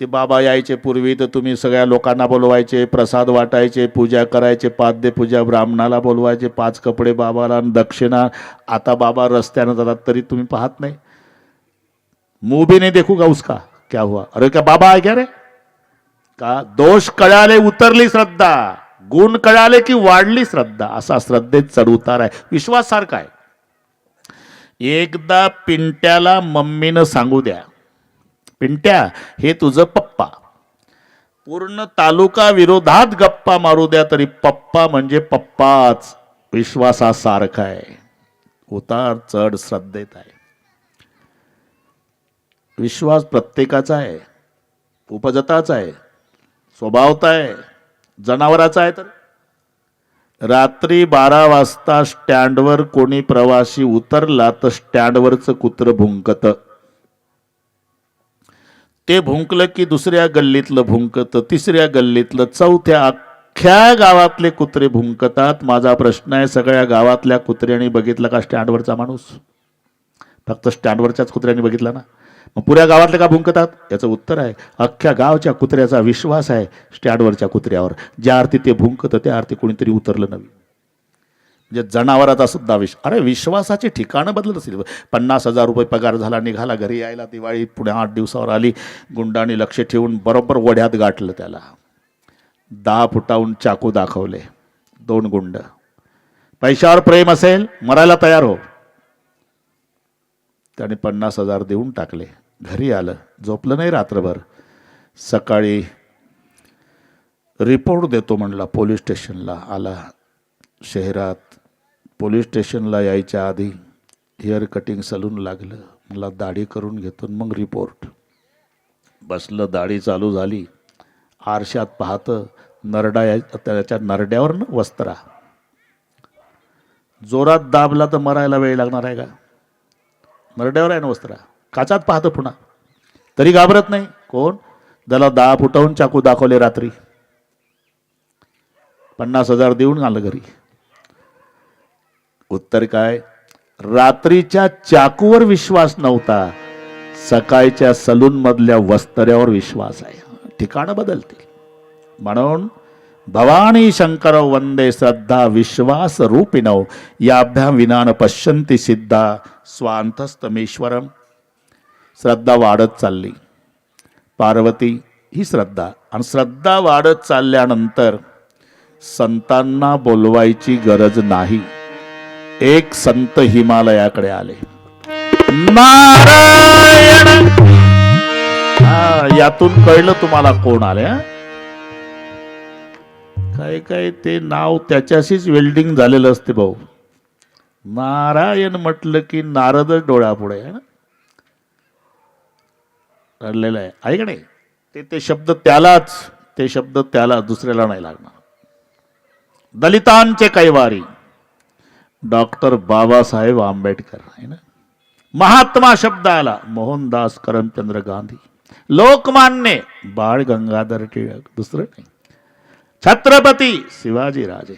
Speaker 1: ते बाबा यायचे पूर्वी तर तुम्ही सगळ्या लोकांना बोलवायचे, प्रसाद वाटायचे, पूजा करायचे, पाद्य पूजा, ब्राह्मणाला बोलवायचे, 5 कपडे बाबाला आणि दक्षिणा। आता बाबा रस्त्यानं जातात तरी तुम्ही पाहत नाही, मुंह भी नहीं देखूंगा उसका, क्या हुआ, अरे क्या बाबा आहे क्या रे का। दोष कळाले उतरली श्रद्धा, गुण कळाले की वाढली श्रद्धा, असा श्रद्धेत चढ उतार आहे। विश्वास सारखा आहे। एकदा पिंट्याला मम्मीनं सांगू द्या, पिंट्या हे तुझं पप्पा, पूर्ण तालुका विरोधात गप्पा मारू द्या तरी पप्पा म्हणजे पप्पाच, विश्वासासारखा आहे। उतार चढ श्रद्धेत आहे। विश्वास प्रत्येकाचा आहे, उपजताचा आहे, स्वभावता आहे, जनावराचा आहे। तर रात्री 12 वाजता स्टँडवर कोणी प्रवासी उतरला तर स्टँडवरचं कुत्र भुंकत, ते भुंकलं की दुसऱ्या गल्लीतलं भुंकत, तिसऱ्या गल्लीतलं, चौथ्या, अख्ख्या गावातले कुत्रे भुंकतात। माझा प्रश्न आहे, सगळ्या गावातल्या कुत्र्यांनी बघितलं का स्टँडवरचा माणूस? फक्त स्टँडवरच्याच कुत्र्यांनी बघितला ना, मग पुऱ्या गावातले का भुंकतात? याचं उत्तर आहे, अख्ख्या गावच्या कुत्र्याचा विश्वास आहे स्टँडवरच्या कुत्र्यावर। ज्या अर्थी ते भुंकत त्या अर्थी कोणीतरी उतरलं नवीन, म्हणजे जनावराचा सुद्धा अरे विश्वासाची ठिकाणं बदलत असेल। 50,000 रुपये पगार झाला, निघाला घरी यायला, दिवाळी पुढे 8 दिवसावर आली, गुंडांनी लक्ष ठेवून बरोबर वड्यात गाठलं त्याला, 10 फुटाहून चाकू दाखवले, 2 गुंड। पैशावर प्रेम असेल मरायला तयार हो, त्याने 50,000 देऊन टाकले, घरी आलं, झोपलं नाही रात्रभर। सकाळी रिपोर्ट देतो म्हणला पोलीस स्टेशनला, आला शहरात। पोलीस स्टेशनला यायच्या आधी हेअर कटिंग सलून लागलं, मला दाढी करून घेतो मग रिपोर्ट। बसलं, दाढी चालू झाली, आरशात पाहतं, नरडा त्याच्या नरड्यावर ना वस्त्रा, जोरात दाबला तर मरायला वेळ लागणार आहे का? नरड्यावर आहे ना वस्त्रा, काचात पाहतं पुन्हा, तरी घाबरत नाही। कोण? त्याला 10 फुटाहून चाकू दाखवले रात्री, 50,000 देऊन आलं घरी। उत्तर काय? रात्रीच्या चाकूवर विश्वास नव्हता, सकाळच्या सलून मधल्या वस्त्र्यावर विश्वास आहे। ठिकाणं बदलतील। म्हणून भवानी शंकर वंदे श्रद्धा विश्वास रूपिणौ, याभ्याम विनान पश्यन्ति सिद्धा स्वांतस्तमेश्वरम। श्रद्धा वाढत चालली, पार्वती ही श्रद्धा, आणि श्रद्धा वाढत चालल्यानंतर संतांना बोलवायची गरज नाही। एक संत हिमालयाकडे आले, नारायण यातून कळलं तुम्हाला कोण आले. काय काय ते नाव त्याच्याशीच वेल्डिंग झालेलं असते भाऊ. नारायण म्हटलं की नारदच डोळ्यापुढे आहे ना, रडलेलं आहे. आहे का नाही? ते शब्द त्यालाच, ते शब्द त्याला, दुसऱ्याला नाही लागणार. दलितांचे कैवारी डॉक्टर बाबासाहेब आंबेडकर आहे ना. महात्मा शब्द आला मोहनदास करमचंद्र गांधी. लोकमान्य बाळ गंगाधर टिळक, दुसरं नाही. छत्रपती शिवाजी राजे,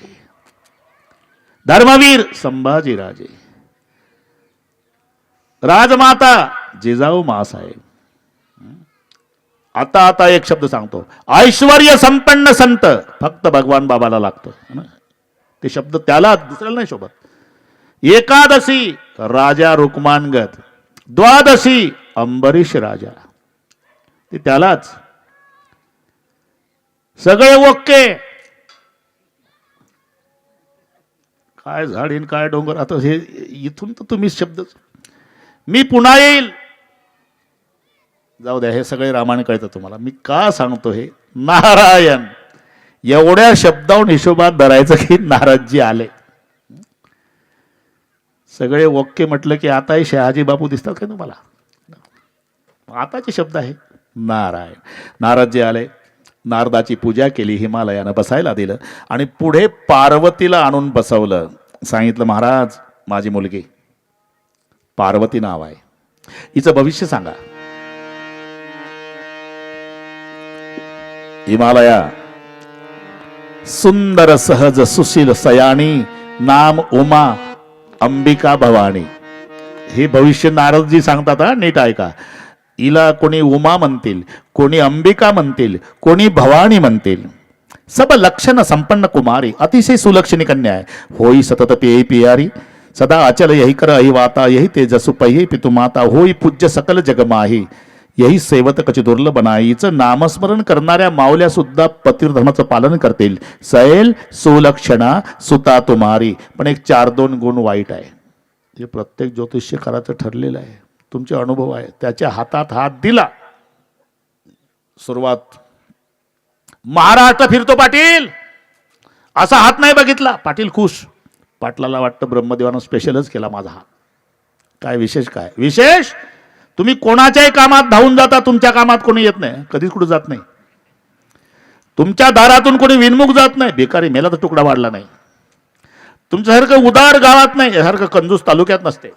Speaker 1: धर्मवीर संभाजी राजे, राजमाता जिजाऊ मासाहेब. आता एक शब्द सांगतो, ऐश्वर्य संपन्न संत फक्त भगवान बाबाला लागतं. ते शब्द त्याला, दुसऱ्याला नाही शोभत. एकादशी राजा रुक्मानगत, द्वादशी अंबरीश राजा, ते त्यालाच. सगळे ओके. काय झाडीन काय डोंगर. आता हे इथून तर तुम्ही शब्द, मी पुन्हा येईल. जाऊ द्या, हे सगळे रामायण कळतं तुम्हाला. मी का सांगतो हे? नारायण एवढ्या शब्दावरून हिशोबात धरायचं की नारदजी आले. सगळे ओके म्हटलं की आताही शहाजी बापू दिसतात का तुम्हाला? आताचे शब्द आहे नारायण. नारदजी आले, नारदाची पूजा केली, हिमालयानं बसायला दिलं आणि पुढे पार्वतीला आणून बसवलं. सांगितलं, महाराज माझी मुलगी पार्वती नाव आहे, हिचं भविष्य सांगा. हिमालया सुंदर सहज सुशील सयानी, नाम उमा अंबिका भवानी. हे भविष्य नारदजी सांगतात. नीट ऐका. हिला कोणी उमा म्हणतील, कोणी अंबिका म्हणतील, कोणी भवानी म्हणतील. सब लक्षण संपन्न कुमारी, अतिशय सुलक्षणी कन्या आहे. होई सतत पेय पियारी, सदा अचल यही कर अहिवाता, यही तेजसु पही पितु माता, होई पूज्य सकल जगमाही, यही सेवत कच दुर्लभ बनाईचं नामस्मरण करणाऱ्या माऊल्या सुद्धा पतिधर्माचं पालन करतील. सैल सुलक्षणा सुता तुम्हारी. पण एक 4-2 गुण वाईट आहे. हे प्रत्येक ज्योतिष्यकाराचं ठरलेलं आहे. तुमचे अनुभव आहे. त्याच्या हातात हात दिला, सुरुवात. महाराष्ट्र फिरतो पाटील, असा हात नाही बघितला. पाटील खुश. पाटलाला वाटतं ब्रह्मदेवानं स्पेशलच केला माझा हात. काय विशेष? काय विशेष? तुम्ही कोणाच्याही कामात धावून जाता, तुमच्या कामात कोणी येत नाही. कधीच कुठे जात नाही. तुमच्या दारातून कोणी विनमुख जात नाही. बेकारी मेला तर तुकडा वाढला नाही. तुमच्यासारखं उदार गावात नाही, यासारखं कंजूस तालुक्यात नसते.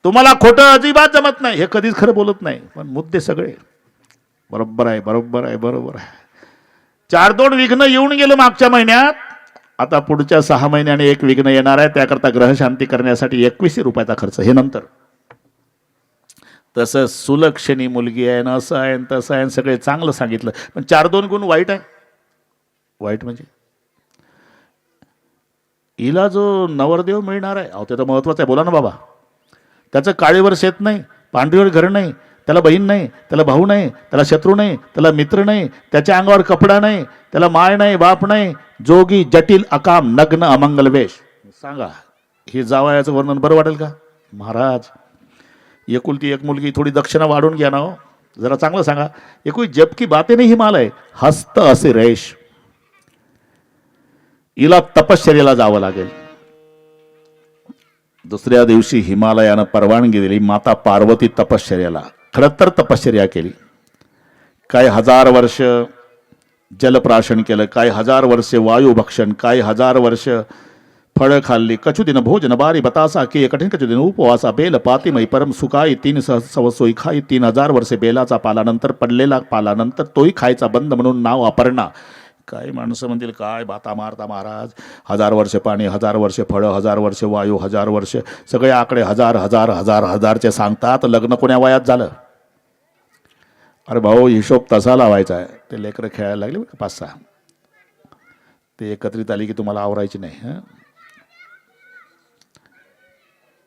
Speaker 1: तुम्हाला खोटं अजिबात जमत नाही. हे कधीच खरं बोलत नाही. पण मुद्दे सगळे बरोबर आहे, बरोबर आहे, बरोबर आहे. 4-2 विघ्न येऊन गेलं मागच्या महिन्यात. आता पुढच्या 6 महिन्याने एक विघ्न येणार आहे. त्याकरता ग्रहशांती करण्यासाठी 2100 रुपयाचा खर्च. हे नंतर. तसं सुलक्षणी मुलगी आहे ना, असं आहे तसं आहे, सगळे चांगलं सांगितलं. पण 4-2 गुण वाईट आहे. वाईट म्हणजे हिला जो नवरदेव मिळणार आहे, अहो ते तर महत्वाचं आहे. बोला ना बाबा. त्याचं काळीवर शेत नाही, पांढरीवर घर नाही, त्याला बहीण नाही, त्याला भाऊ नाही, त्याला शत्रू नाही, त्याला मित्र नाही, त्याच्या अंगावर कपडा नाही, त्याला माय नाही, बाप नाही, जोगी जटिल अकाम नग्न अमंगल वेश. सांगा, हे जावयाचं वर्णन बरं वाटेल का? महाराज एकुलती एक मुलगी, थोडी दक्षिणा वाढून घ्या ना हो. जरा चांगलं सांगा. कोई जब की बातें नाही हिमालय, हस्त असे रेश. हिला तपश्चर्याला जावं लागेल. दुसऱ्या दिवशी हिमालयानं परवानगी दिली. माता पार्वती तपश्चर्याला. खरं तर तपश्चर्या केली. काही 1000 वर्ष जलप्राशन केलं, काही 1000 वर्षे वायुभक्षण, काही 1000 वर्ष फळं खाल्ली. कचुदिन भोजन बारी बतासा के कठीण कचुदिन उपवासा बेल पातीमय परम सुखाई 3 सवसोई खाई. 3000 वर्षे बेलाचा पालानंतर पडलेला पालानंतर तोही खायचा बंद म्हणून नाव अपर्णा. काय माणसं म्हणतील काय बाता मारता महाराज. 1000 वर्ष पाणी, 1000 वर्ष फळं, 1000 वर्ष वायू, 1000 वर्ष, सगळे आकडे 1000 सांगतात. लग्न कोण्या वयात झालं? अरे भाऊ हिशोब तसा लावायचा आहे. ते लेकरं खेळायला लागले 5-6. ते एकत्रित आली की तुम्हाला आवरायची नाही.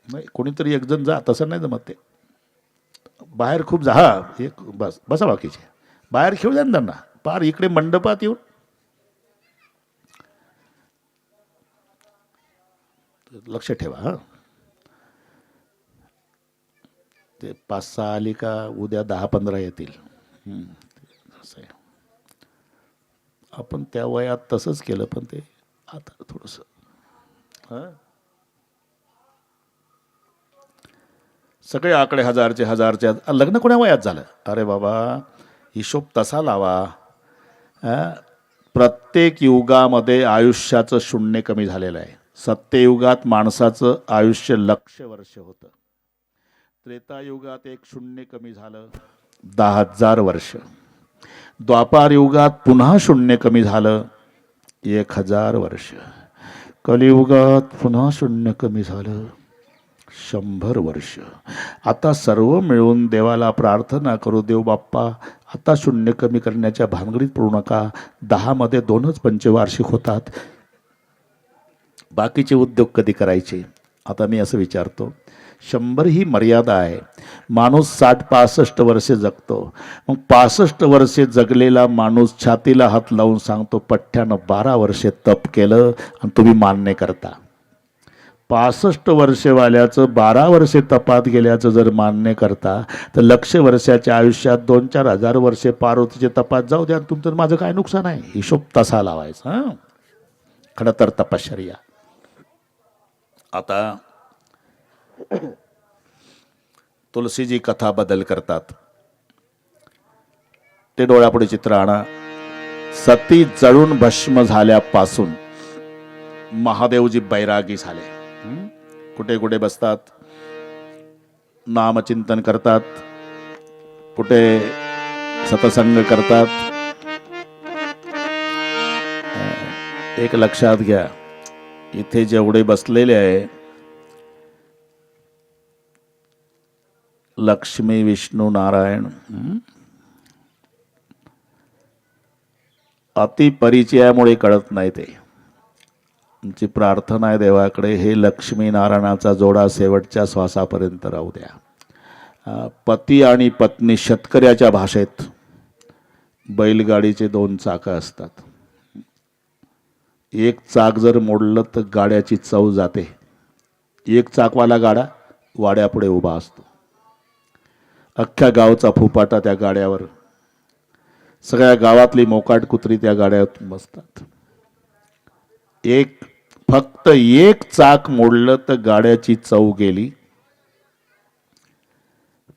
Speaker 1: नाही कोणीतरी एक जण जा, तसं नाही जमत. ते बाहेर खूप जा. एक बस बसा बाकीचे बाहेर खेळू द्या ना त्यांना. पार इकडे मंडपात येऊन लक्ष ठेवा. हा ते 5-6 आली का उद्या 10-15 येतील. असं आहे. आपण त्या वयात तसंच केलं, पण ते आता थोडस सगळे आकडे हजारचे लग्न कोण्या वयात झालं? अरे बाबा, हिशोब तसा लावा. प्रत्येक युगामध्ये आयुष्याचं शून्य कमी झालेलं आहे. सत्ययुगात माणसाचं आयुष्य 1,00,000 वर्ष होतं. त्रेतायुगात एक शून्य कमी झालं 10,000 वर्ष. द्वापार युगात पुन्हा शून्य कमी झालं 1,000 वर्ष. कलियुगात पुन्हा शून्य कमी झालं 100 वर्ष. आता सर्व मिळून देवाला प्रार्थना करू, देव बाप्पा आता शून्य कमी करण्याच्या भानगडीत पडू नका. 10 मध्ये 2च पंचवार्षिक होतात, बाकीचे उद्योग कधी करायचे? आता मी असं विचारतो, 100 ही मर्यादा आहे. माणूस 60-65 वर्षे जगतो. मग 65 वर्षे जगलेला माणूस छातीला हात लावून सांगतो, पठ्ठ्यानं 12 वर्षे तप केलं आणि तुम्ही मान्य करता. 65 वर्षेवाल्याचं 12 वर्षे तपात गेल्याचं जर मान्य करता, तर 1,00,000 वर्षाच्या आयुष्यात 2-4 हजार वर्षे पार्वतीचे तपात जाऊ द्या, तुमचं माझं काय नुकसान आहे? हिशोब तसा लावायचा. खरं तर तपश्चर्या. आता तुलसीजी कथा बदल करतात. ते डोळ्यापुढे चित्र आणा. सती जळून भस्म झाल्यापासून महादेवजी बैरागी झाले. कुठे कुठे बसतात, नामचिंतन करतात, कुठे सतसंग करतात. एक लक्षात घ्या, इथे जेवढे बसलेले आहे, लक्ष्मी विष्णू नारायण, अतिपरिचयामुळे कळत नाही ते. तुमची प्रार्थना आहे देवाकडे, हे लक्ष्मी नारायणाचा जोडा शेवटच्या श्वासापर्यंत राहू द्या. पती आणि पत्नी, शेतकऱ्याच्या भाषेत बैलगाडीचे 2 चाकं असतात. एक चाक जर मोडलं तर गाड्याची चव जाते. एक चाकवाला गाडा वाड्यापुढे उभा असतो. अख्ख्या गावचा फुपाटा त्या गाड्यावर, सगळ्या गावातली मोकाट कुत्री त्या गाड्यात बसतात. फक्त एक चाक मोडलं तर गाड्याची चव गेली.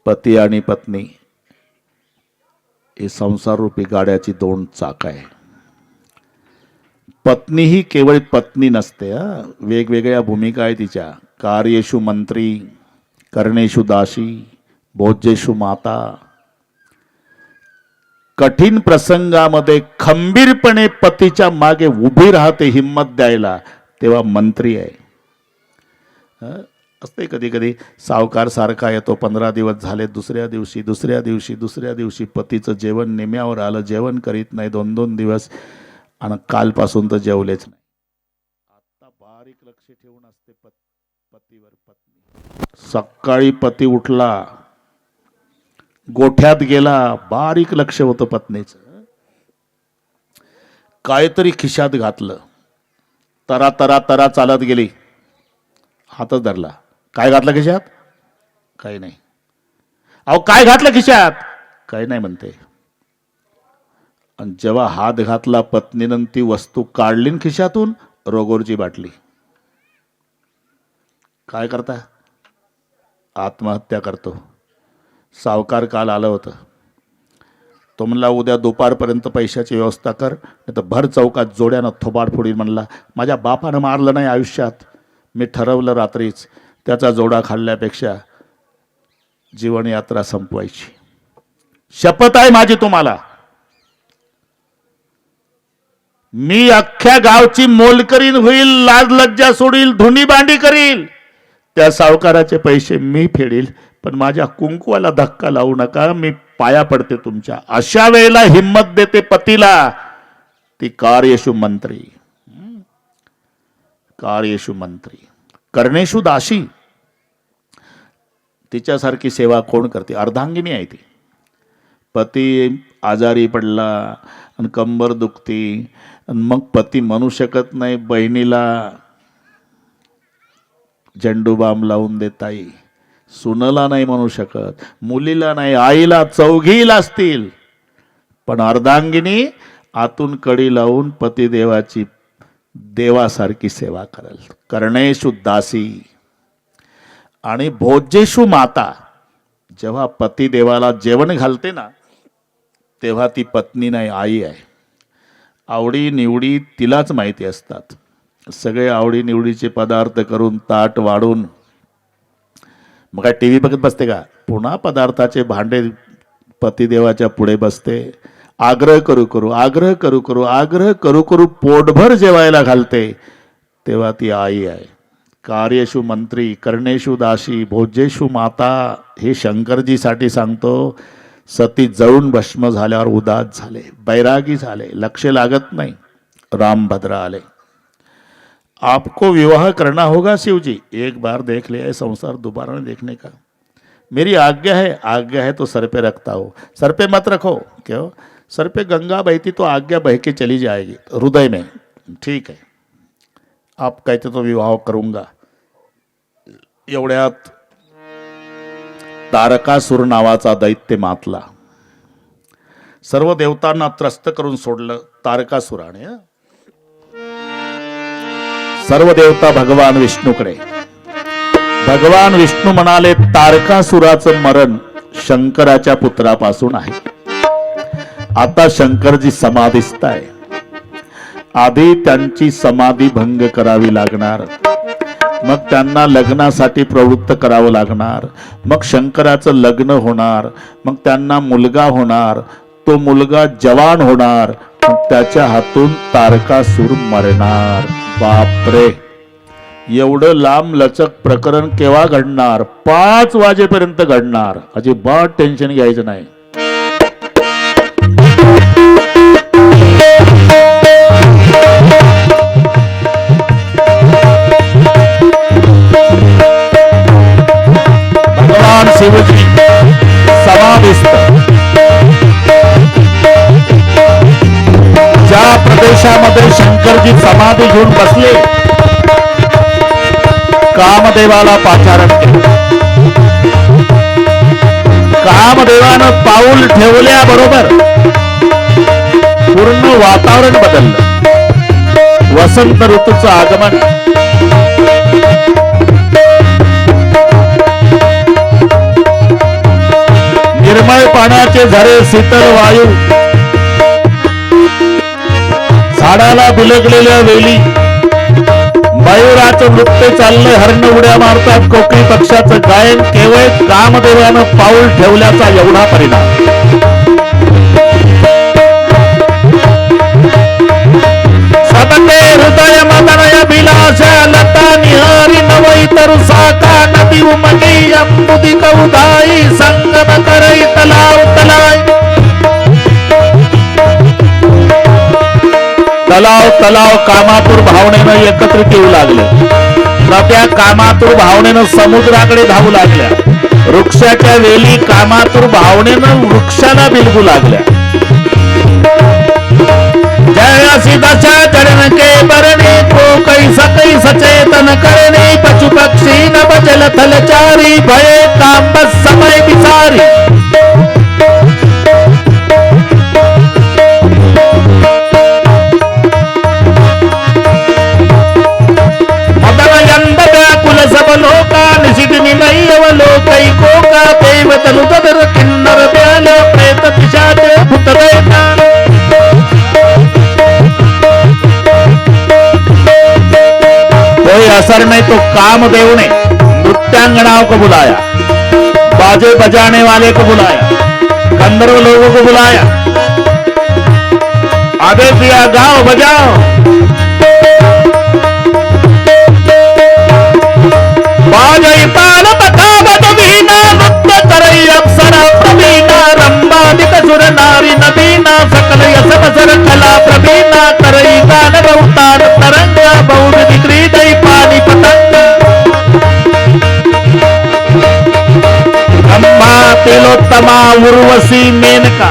Speaker 1: पती आणि पत्नी हे संसार रूपी गाड्याची 2 चाक आहे. पत्नी ही केवळ पत्नी नसते, वेगवेगळ्या भूमिका आहे तिच्या. कार्येषु मंत्री, करणेषु दासी, भोज्येषु माता. कठीण प्रसंगामध्ये खंबीरपणे पतीच्या मागे उभी राहते हिम्मत द्यायला, तेव्हा मंत्री आहे. असते कधी कधी सावकार सारखा येतो, 15 दिवस झाले, दुसऱ्या दिवशी पतीचं जेवण निम्यावर आलं, जेवण करीत नाही 2-2 दिवस, आणि कालपासून तर जेवलेच नाही. आता बारीक लक्ष ठेवून असते पतीवर पत्नी. सकाळी पती उठला, गोठ्यात गेला, बारीक लक्ष होतं पत्नीचं. काहीतरी खिशात घातलं, तरा तरा तरा चालत गेली, हातच धरला. काय घातलं खिशात? काही नाही. अहो काय घातलं खिशात? काही नाही म्हणते. आणि जेव्हा हात घातला पत्नीनं, ती वस्तू काढली खिशातून, रोगोरची बाटली. काय करता? आत्महत्या करतो. सावकार काल आलं होतं, तो म्हणला उद्या दुपारपर्यंत पैशाची व्यवस्था कर, नाही तर भर चौकात जोड्यानं थोबाड फोडील. म्हणला माझ्या बापानं मारलं नाही आयुष्यात, मी ठरवलं रात्रीच त्याचा जोडा खाल्ल्यापेक्षा जीवनयात्रा संपवायची. शपथ आहे माझी तुम्हाला, मी अख्ख्या गावची मोल करीन, होईल, लाज लज्जा सोडील, धुणी भांडी करील, त्या सावकाराचे पैसे मी फेडील, पण माझ्या कुंकवाला धक्का लावू नका, मी पाया पडते तुमच्या. अशा वेळेला हिम्मत देते पतीला ती कार्येषु मंत्री. कार्येषु मंत्री, करणेषु दासी. तिच्यासारखी सेवा कोण करते? अर्धांगिनी आहे ती. पती आजारी पडला आणि कंबर दुखती, आणि मग पती म्हणू शकत नाही बहिणीला झेंडू बाम लावून देताई, सुनला नाही म्हणू शकत, मुलीला नाही, आईला, चौघीला असतील. पण अर्धांगिनी आतून कडी लावून पतिदेवाची देवासारखी सेवा करेल. कर्णेषु दासी आणि भोज्येषु माता. जेव्हा पतिदेवाला जेवण घालते ना तेव्हा ती पत्नी नाही, आई आहे. आवडी निवडी तिलाच माहिती असतात. सगळे आवडी निवडीचे पदार्थ करून ताट वाढून मग काय टी व्ही बघत बसते का? पुन्हा पदार्थाचे भांडे पतिदेवाच्या पुढे बसते. आग्रह करू करू पोटभर जेवायला घालते. तेव्हा ती आई आहे. कार्येषु मंत्री, कर्णेषु दासी, भोज्येषु माता. हे शंकरजीसाठी सांगतो. सती जळून भस्म झाल्यावर उदास झाले, बैरागी झाले, लक्ष लागत नहीं. रामभद्र आले. आपको विवाह करना होगा शिव जी. एक बार देख लिया है संसार, दोबारा नहीं देखने का. मेरी आज्ञा है तो सर पे रखता हो. सर पे मत रखो. क्यों? सर पे गंगा बहती तो आज्ञा बह के चली जाएगी हृदय में. ठीक है, आप कहते तो विवाह करूंगा. एवढ्यात तारकासुर नावाचा दैत्य मातला. सर्व देवतांना त्रस्त करून सोडलं तारकासुराने. सर्व देवता भगवान विष्णूकडे. भगवान विष्णू म्हणाले तारकासुराचं मरण शंकराच्या पुत्रापासून आहे. आता शंकरजी समाधीस्थ आहे. आधी त्यांची समाधी भंग करावी लागणार. मग त्यांना लग्नासाठी प्रवृत्त करावं लागणार. मग शंकराचं लग्न होणार. मग त्यांना मुलगा होणार. तो मुलगा जवान होणार. त्याच्या हातून तारकासूर मरणार. बापरे, एवढं लांब लचक प्रकरण केव्हा घडणार? 5 वाजेपर्यंत घडणार. अजिबात टेन्शन घ्यायचं नाही. भगवान शिवजी समाधिस्थ. ज्या प्रदेशामध्ये शंकरजी समाधी घेऊन बसले कामदेवाला पाचारण केले. कामदेवानं पाऊल ठेवल्याबरोबर पूर्ण वातावरण बदललं. वसंत ऋतूचं आगमन. निर्मळ पाण्याचे झरे, शीतल वायू, झाडाला बिलगलेल्या वेली, मयुराचं नृत्य चाललंय, हरण उड्या मारतात, कोकिळी पक्षाचं गायन. केवळ कामदेवानं पाऊल ठेवल्याचा एवढा परिणाम. सतते हृदय मदनय विलासा लता निहारी नवई तरुसा का नदी उमटी अंबुदी कौदाई संगम करई तलाव तलाय. तलाव तलाव कामातुर भावनेनं एकत्रित येऊ लागले. नद्या कामातुर भावनेनं समुद्राकडे धावू लागल्या. वृक्षाच्या वेली कामातुर भावनेनं वृक्षाला बिलगू लागल्या. जय दशा चरण के बरणे को कैसा सचेतन करणे पशु पक्षी नभ जल थलचारी भये काम बस समय बिसारी. सब लोका निशिदिनी नहीं अवलोकई कोका देव तनुदर किन्नर ब्याल प्रेत पिशाच भूत दैत्य. कोई असर नहीं तो कामदेव ने नृत्यांगनाओं को बुलाया, बाजे बजाने वाले को बुलाया, गंधर्व लोगों को बुलाया, आदेश दिया गाओ बजाओ. बाजई ताल बजावत वीणा नृत्य करई अप्सरा प्रवीणा रंबादिक सुर नारी नवीना सकल यश बसर कला प्रवीणा करई गान बहुतान तरंग बहुविधि क्रीडई पानी पतंग. ब्रह्मा तिलोत्तमा उर्वशी मेनका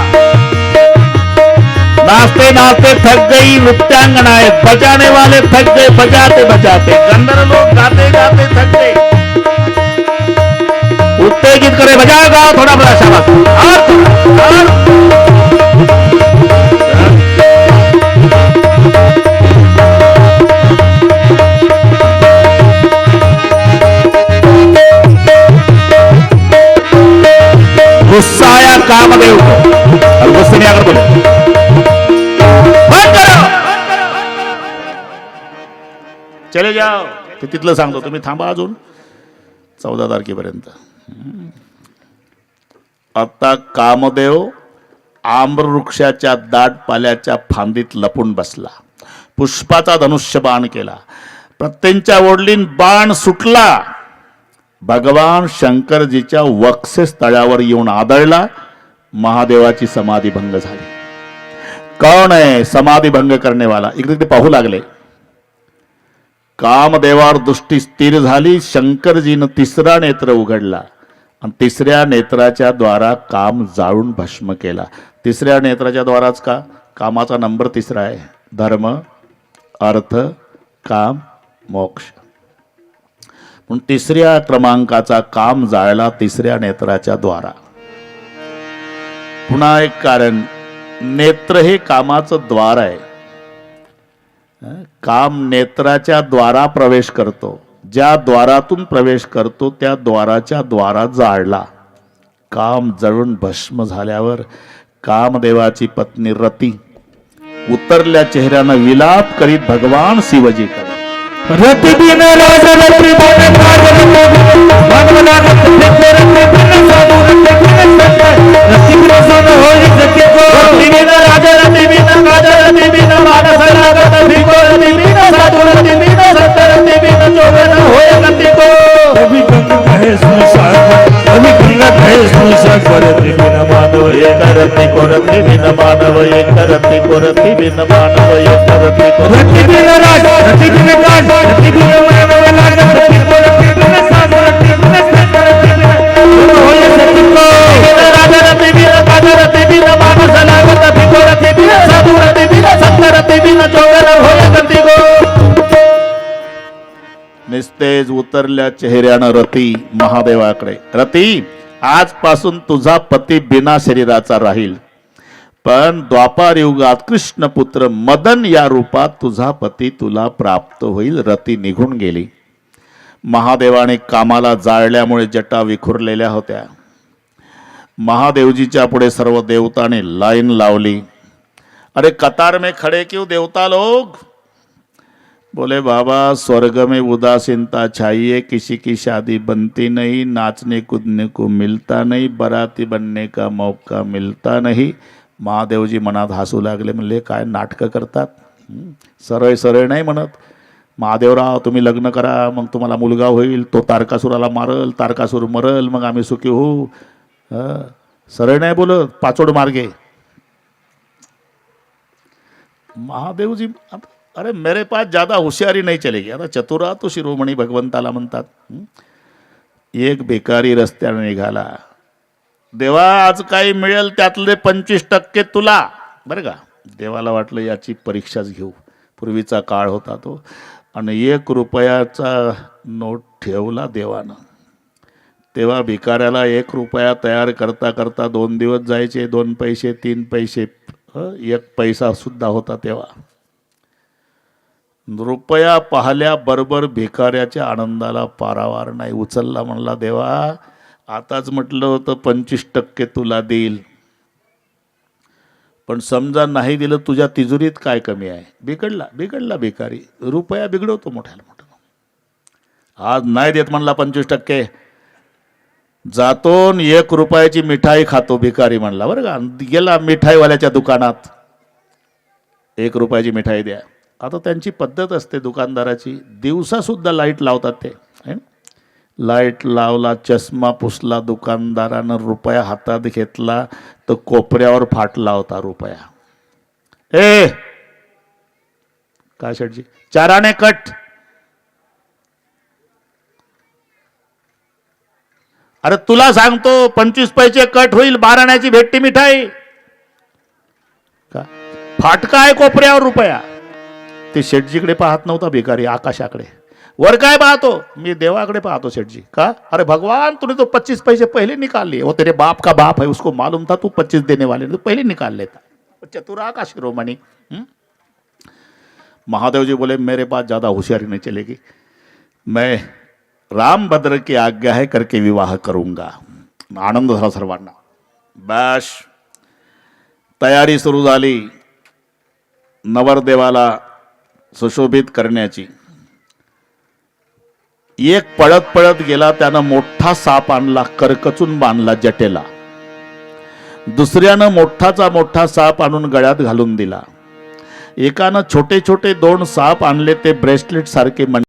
Speaker 1: नाचते नाचते थक गई. नृत्यांगनाएं बजाने वाले थक गए बजाते बजाते. गंधर्व लोग गाते गाते थक गए. उत्तेजित करे बजाओ गाओ थोड़ा बड़ा शाबाश. और कामदेव को। और गुस्से में आकर बोले बंद करो, चले जाओ। ते तिथलं सांगतो, तुम्ही थांबा अजून 14 तारखेपर्यंत. आता कामदेव आम्रवृक्षाच्या दाट पाल्याच्या फांदीत लपून बसला. पुष्पाचा धनुष्यबाण केला. प्रत्यंच्या ओढलीन बाण सुटला. भगवान शंकरजीच्या वक्षस्थळावर येऊन आदळला. महादेवाची समाधी भंग झाली. कौन आहे समाधी भंग करणे वाला? इकडे ते पाहू लागले. कामदेवावर दृष्टी स्थिर झाली. शंकरजीनं तिसरा नेत्र उघडला आणि तिसऱ्या नेत्राच्या द्वारा काम जाळून भस्म केला. तिसऱ्या नेत्राच्या द्वाराच का? कामाचा नंबर तिसरा आहे. धर्म, अर्थ, काम, मोक्ष. पण तिसऱ्या क्रमांकाचा काम जाळला तिसऱ्या नेत्राच्या द्वारा. पुन्हा एक कारण, नेत्र हे कामाचं द्वार आहे. काम नेत्राच्या द्वारा प्रवेश करतो. ज्या द्वारातून प्रवेश करतो त्या द्वाराच्या द्वारा जाळला. काम जळून भस्म झाल्यावर कामदेवाची पत्नी रती उतरल्या चेहऱ्यानं विलाप करीत भगवान शिवजी कडे
Speaker 2: रति बिन राज रति बिन काज भगवान रति बिन साधु रति बिन संत रति बिन सन होई सके को रति बिन राज रति बिन काज रति बिन मानस लागत भिको रति बिन साधु रति बिन संत रति बिन जोगन होय गति को कभी गंगा कहे संसार कभी गंगा कहे संसार रति बिन मानव एक रति को रति बिन मानव एक रति को रति बिन मानव एक रति को रति बिन राज रति बिन काज रति बिन मानव लागत भिको रति बिन साधु रति बिन संत रति बिन होय गति को राज रति बिन काज रति बिन मानस लागत भिको रति बिन साधु रति बिन संत रति बिन जोगन होय गति को.
Speaker 1: निस्तेज उतरल्या चेहऱ्यानं रती महादेवाकडे, रती आजपासून तुझा पती बिना शरीराचा राहील, पण द्वापार युगात कृष्णपुत्र मदन या रूपात तुझा पती तुला प्राप्त होईल. रती निघून गेली. महादेवाने कामाला जाळल्यामुळे जटा विखुरलेल्या होत्या. महादेवजीच्या पुढे सर्व देवतांनी लाईन लावली. अरे कतार में खड़े क्यों देवता लोग? बोले बाबा स्वर्ग में उदासीनता छाइए, किसी की शादी बनती नहीं, नाचने कूदने को मिलता नहीं, बराती बनने का मौका मिलता नहीं. महादेवजी मनात हसू लागले. म्हणले काय नाटकं करतात, सरळ सरळ नाही म्हणत. महादेवराव तुम्ही लग्न करा, मग तुम्हाला मुलगा होईल, तो तारकासुराला मारल, तारकासुर मरल, मग आम्ही सुखी होऊ. सरळ नाही बोलत, पाचोड मार्गे. महादेवजी अरे मेरे पास ज्यादा होशियारी नहीं चलेगी. आता चतुरा तो शिरोमणी भगवंताला म्हणतात. एक बेकारी रस्त्याने निघाला. देवा आज काही मिळेल त्यातले 25% तुला. बरं का, देवाला वाटलं याची परीक्षाच घेऊ. पूर्वीचा काळ होता तो. आणि 1 रुपयाचा नोट ठेवला देवानं. तेव्हा भिकाऱ्याला 1 रुपया तयार करता करता 2 दिवस जायचे. 2 पैसे 3 पैसे 1 पैसा सुद्धा होता तेव्हा. रुपया पाहिल्याबरोबर भिकाऱ्याच्या आनंदाला पारावार नाही. उचलला, म्हणला देवा आताच म्हटलं होतं 25% तुला देईल, पण समजा नाही दिलं तुझ्या तिजोरीत काय कमी आहे. बिघडला भिकारी. रुपया बिघडवतो मोठ्याला मोठं. आज नाही देत म्हणला 25%. जातो 1 रुपयाची मिठाई खातो भिकारी म्हणला. बरं का, गेला मिठाईवाल्याच्या दुकानात. 1 रुपयाची मिठाई द्या. आता त्यांची पद्धत असते दुकानदाराची, दिवसा सुद्धा लाईट लावतात ते. लाईट लावला, चष्मा पुसला दुकानदारानं, रुपया हातात घेतला तर कोपऱ्यावर फाटला होता रुपया. ए काय शेठजी, 4 आणे कट. अरे तुला सांगतो 25 पैसे कट होईल, 12 आण्याची भेटती मिठाई. का फाटका आहे कोपऱ्यावर रुपया. ते शेठजीकडे पाहत नव्हता भिकारी, आकाशाकडे. वर काय पाहतो? मी देवाकडे पाहतो शेठजी. का? अरे भगवान तूने तो 25 पैसे पहले निकाल लिए. वो तेरे बाप का बाप है, उसको मालूम था तू 25 देने वाले, तो पहले निकाल लेता. चतुरा का शिरोमणि. महादेव जी बोले मेरे पास ज्यादा होशियारी नहीं चलेगी, मैं रामभद्र की आज्ञा है करके विवाह करूंगा. आनंद झाला सर्वांना. बॅश तयारी सुरू झाली नवरदेवाला सुशोभित करण्याची. एक पळत पळत गेला, त्यानं मोठा साप आणला, करकचून बांधला जटेला. दुसऱ्यानं मोठा साप आणून गळ्यात घालून दिला. एकानं छोटे छोटे 2 साप आणले, ते ब्रेसलेट सारखे